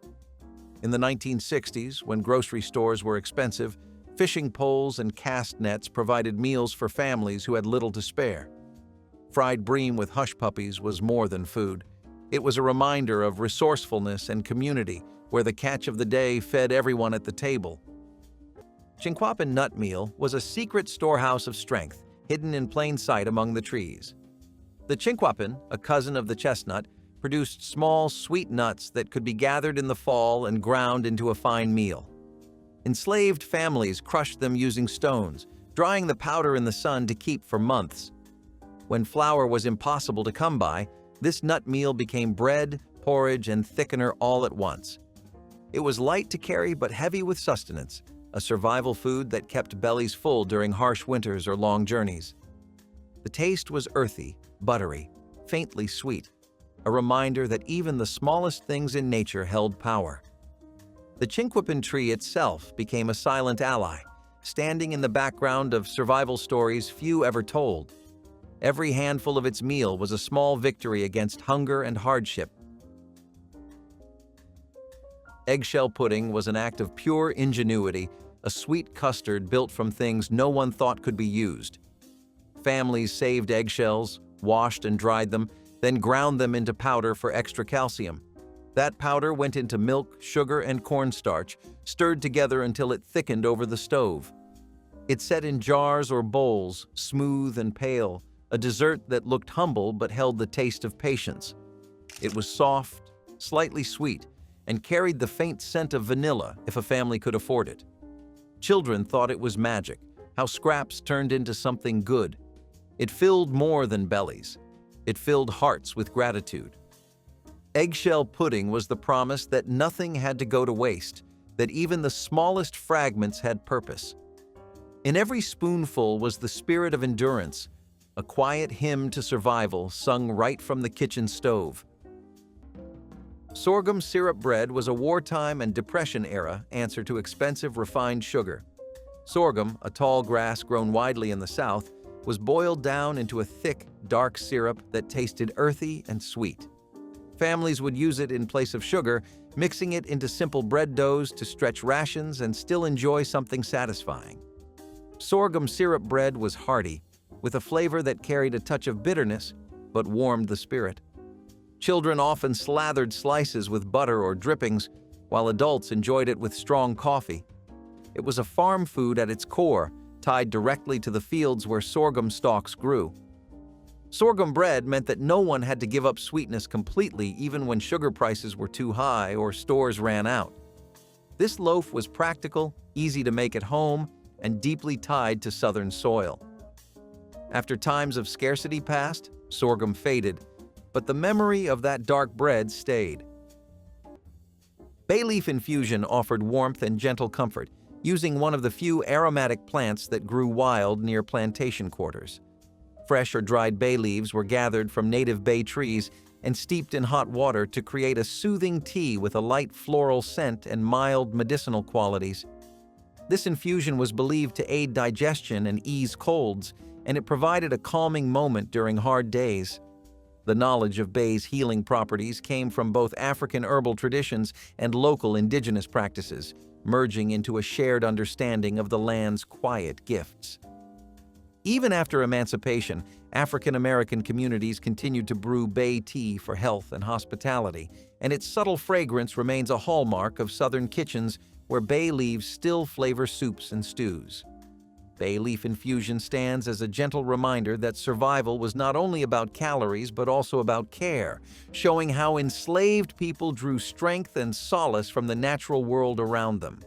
In the 1960s, when grocery stores were expensive, fishing poles and cast nets provided meals for families who had little to spare. Fried bream with hush puppies was more than food. It was a reminder of resourcefulness and community, where the catch of the day fed everyone at the table. Chinquapin nut meal was a secret storehouse of strength, hidden in plain sight among the trees. The chinquapin, a cousin of the chestnut, produced small, sweet nuts that could be gathered in the fall and ground into a fine meal. Enslaved families crushed them using stones, drying the powder in the sun to keep for months. When flour was impossible to come by, this nut meal became bread, porridge, and thickener all at once. It was light to carry but heavy with sustenance, a survival food that kept bellies full during harsh winters or long journeys. The taste was earthy, buttery, faintly sweet, a reminder that even the smallest things in nature held power. The chinquapin tree itself became a silent ally, standing in the background of survival stories few ever told. Every handful of its meal was a small victory against hunger and hardship. Eggshell pudding was an act of pure ingenuity, a sweet custard built from things no one thought could be used. Families saved eggshells, washed and dried them, then ground them into powder for extra calcium. That powder went into milk, sugar, and cornstarch, stirred together until it thickened over the stove. It set in jars or bowls, smooth and pale, a dessert that looked humble but held the taste of patience. It was soft, slightly sweet, and carried the faint scent of vanilla if a family could afford it. Children thought it was magic, how scraps turned into something good. It filled more than bellies. It filled hearts with gratitude. Eggshell pudding was the promise that nothing had to go to waste, that even the smallest fragments had purpose. In every spoonful was the spirit of endurance, a quiet hymn to survival sung right from the kitchen stove. Sorghum syrup bread was a wartime and Depression-era answer to expensive refined sugar. Sorghum, a tall grass grown widely in the South, was boiled down into a thick, dark syrup that tasted earthy and sweet. Families would use it in place of sugar, mixing it into simple bread doughs to stretch rations and still enjoy something satisfying. Sorghum syrup bread was hearty, with a flavor that carried a touch of bitterness, but warmed the spirit. Children often slathered slices with butter or drippings, while adults enjoyed it with strong coffee. It was a farm food at its core, tied directly to the fields where sorghum stalks grew. Sorghum bread meant that no one had to give up sweetness completely even when sugar prices were too high or stores ran out. This loaf was practical, easy to make at home, and deeply tied to southern soil. After times of scarcity passed, sorghum faded, but the memory of that dark bread stayed. Bay leaf infusion offered warmth and gentle comfort, using one of the few aromatic plants that grew wild near plantation quarters. Fresh or dried bay leaves were gathered from native bay trees and steeped in hot water to create a soothing tea with a light floral scent and mild medicinal qualities. This infusion was believed to aid digestion and ease colds, and it provided a calming moment during hard days. The knowledge of bay's healing properties came from both African herbal traditions and local indigenous practices, merging into a shared understanding of the land's quiet gifts. Even after emancipation, African American communities continued to brew bay tea for health and hospitality, and its subtle fragrance remains a hallmark of Southern kitchens where bay leaves still flavor soups and stews. Bay leaf infusion stands as a gentle reminder that survival was not only about calories but also about care, showing how enslaved people drew strength and solace from the natural world around them.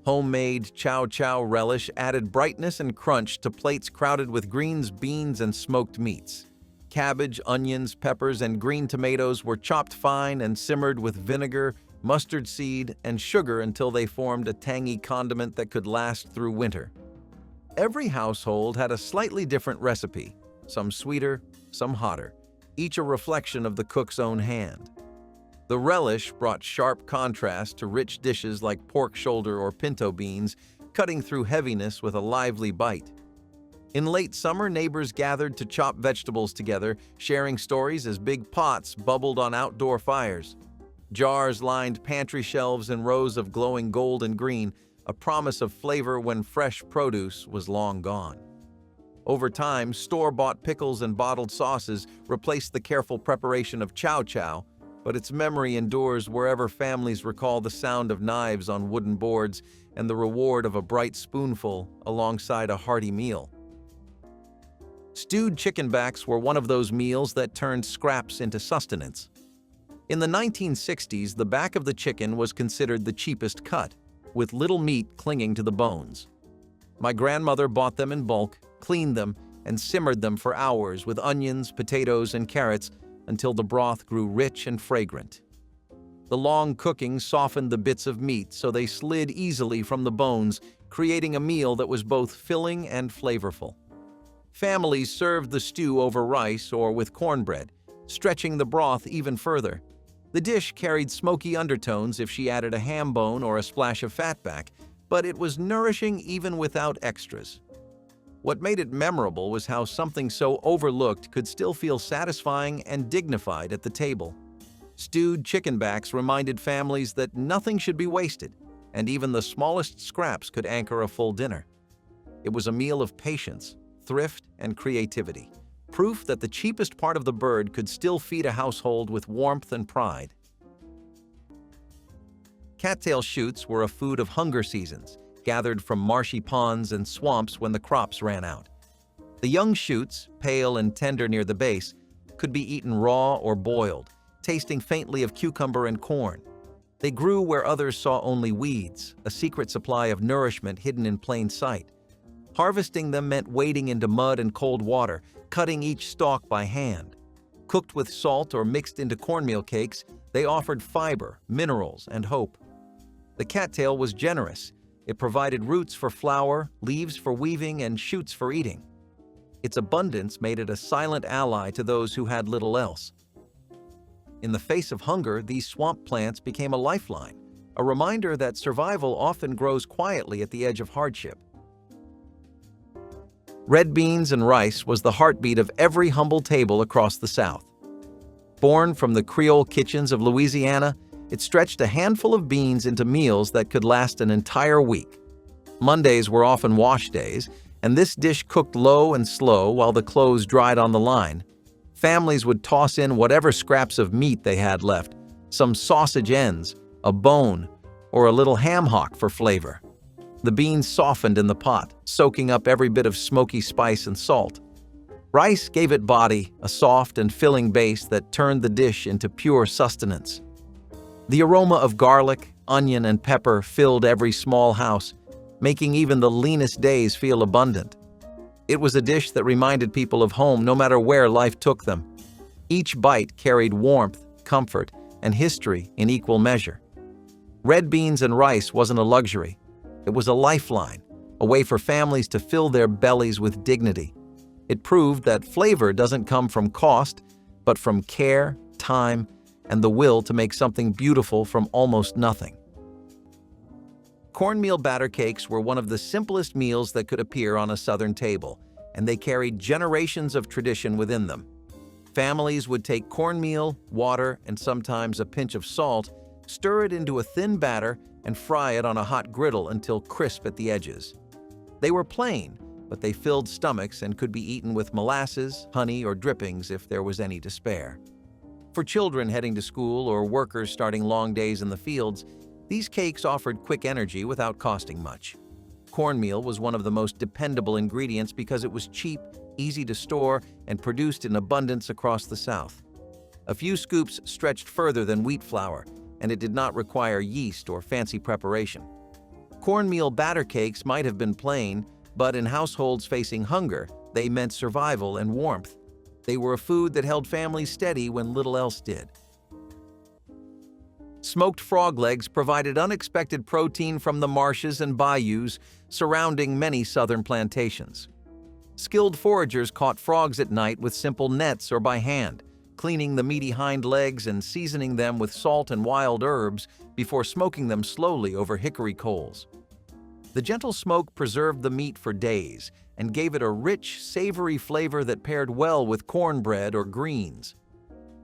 Homemade chow chow relish added brightness and crunch to plates crowded with greens, beans, and smoked meats. Cabbage, onions, peppers, and green tomatoes were chopped fine and simmered with vinegar, mustard seed, and sugar until they formed a tangy condiment that could last through winter. Every household had a slightly different recipe, some sweeter, some hotter, each a reflection of the cook's own hand. The relish brought sharp contrast to rich dishes like pork shoulder or pinto beans, cutting through heaviness with a lively bite. In late summer, neighbors gathered to chop vegetables together, sharing stories as big pots bubbled on outdoor fires. Jars lined pantry shelves in rows of glowing gold and green, a promise of flavor when fresh produce was long gone. Over time, store-bought pickles and bottled sauces replaced the careful preparation of chow chow, but its memory endures wherever families recall the sound of knives on wooden boards and the reward of a bright spoonful alongside a hearty meal. Stewed chicken backs were one of those meals that turned scraps into sustenance. In the 1960s, the back of the chicken was considered the cheapest cut, with little meat clinging to the bones. My grandmother bought them in bulk, cleaned them, and simmered them for hours with onions, potatoes, and carrots until the broth grew rich and fragrant. The long cooking softened the bits of meat so they slid easily from the bones, creating a meal that was both filling and flavorful. Families served the stew over rice or with cornbread, stretching the broth even further. The dish carried smoky undertones if she added a ham bone or a splash of fatback, but it was nourishing even without extras. What made it memorable was how something so overlooked could still feel satisfying and dignified at the table. Stewed chicken backs reminded families that nothing should be wasted, and even the smallest scraps could anchor a full dinner. It was a meal of patience, thrift, and creativity, proof that the cheapest part of the bird could still feed a household with warmth and pride. Cattail shoots were a food of hunger seasons, gathered from marshy ponds and swamps when the crops ran out. The young shoots, pale and tender near the base, could be eaten raw or boiled, tasting faintly of cucumber and corn. They grew where others saw only weeds, a secret supply of nourishment hidden in plain sight. Harvesting them meant wading into mud and cold water, cutting each stalk by hand. Cooked with salt or mixed into cornmeal cakes, they offered fiber, minerals, and hope. The cattail was generous. It provided roots for flour, leaves for weaving, and shoots for eating. Its abundance made it a silent ally to those who had little else. In the face of hunger, these swamp plants became a lifeline, a reminder that survival often grows quietly at the edge of hardship. Red beans and rice was the heartbeat of every humble table across the South. Born from the Creole kitchens of Louisiana, it stretched a handful of beans into meals that could last an entire week. Mondays were often wash days, and this dish cooked low and slow while the clothes dried on the line. Families would toss in whatever scraps of meat they had left, some sausage ends, a bone, or a little ham hock for flavor. The beans softened in the pot, soaking up every bit of smoky spice and salt. Rice gave it body, a soft and filling base that turned the dish into pure sustenance. The aroma of garlic, onion, and pepper filled every small house, making even the leanest days feel abundant. It was a dish that reminded people of home no matter where life took them. Each bite carried warmth, comfort, and history in equal measure. Red beans and rice wasn't a luxury. It was a lifeline, a way for families to fill their bellies with dignity. It proved that flavor doesn't come from cost, but from care, time, and the will to make something beautiful from almost nothing. Cornmeal batter cakes were one of the simplest meals that could appear on a Southern table, and they carried generations of tradition within them. Families would take cornmeal, water, and sometimes a pinch of salt, stir it into a thin batter, and fry it on a hot griddle until crisp at the edges. They were plain, but they filled stomachs and could be eaten with molasses, honey, or drippings if there was any to spare. For children heading to school or workers starting long days in the fields, these cakes offered quick energy without costing much. Cornmeal was one of the most dependable ingredients because it was cheap, easy to store, and produced in abundance across the South. A few scoops stretched further than wheat flour, and it did not require yeast or fancy preparation. Cornmeal batter cakes might have been plain, but in households facing hunger, they meant survival and warmth. They were a food that held families steady when little else did. Smoked frog legs provided unexpected protein from the marshes and bayous surrounding many southern plantations. Skilled foragers caught frogs at night with simple nets or by hand, cleaning the meaty hind legs and seasoning them with salt and wild herbs before smoking them slowly over hickory coals. The gentle smoke preserved the meat for days and gave it a rich, savory flavor that paired well with cornbread or greens.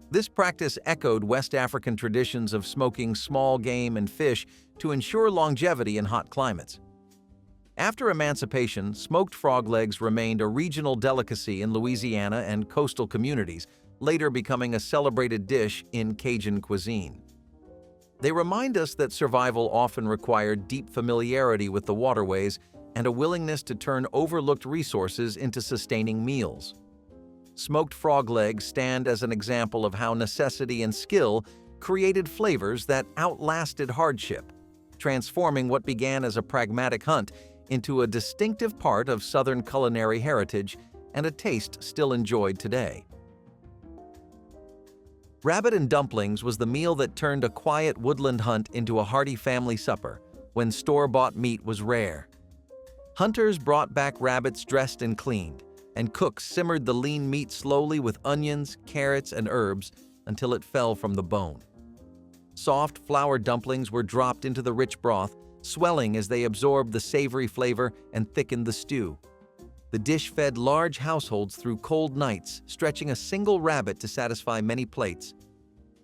This practice echoed West African traditions of smoking small game and fish to ensure longevity in hot climates. After emancipation, smoked frog legs remained a regional delicacy in Louisiana and coastal communities, later becoming a celebrated dish in Cajun cuisine. They remind us that survival often required deep familiarity with the waterways and a willingness to turn overlooked resources into sustaining meals. Smoked frog legs stand as an example of how necessity and skill created flavors that outlasted hardship, transforming what began as a pragmatic hunt into a distinctive part of Southern culinary heritage and a taste still enjoyed today. Rabbit and dumplings was the meal that turned a quiet woodland hunt into a hearty family supper when store-bought meat was rare. Hunters brought back rabbits dressed and cleaned, and cooks simmered the lean meat slowly with onions, carrots, and herbs until it fell from the bone. Soft flour dumplings were dropped into the rich broth, swelling as they absorbed the savory flavor and thickened the stew. The dish fed large households through cold nights, stretching a single rabbit to satisfy many plates.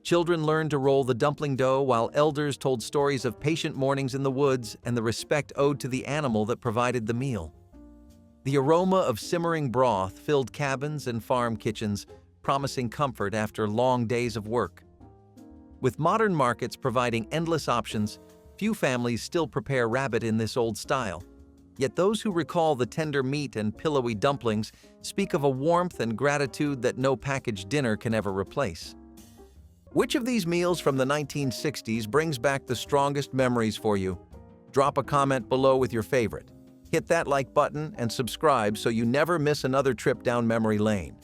Children learned to roll the dumpling dough while elders told stories of patient mornings in the woods and the respect owed to the animal that provided the meal. The aroma of simmering broth filled cabins and farm kitchens, promising comfort after long days of work. With modern markets providing endless options, few families still prepare rabbit in this old style. Yet those who recall the tender meat and pillowy dumplings speak of a warmth and gratitude that no packaged dinner can ever replace. Which of these meals from the 1960s brings back the strongest memories for you? Drop a comment below with your favorite. Hit that like button and subscribe so you never miss another trip down memory lane.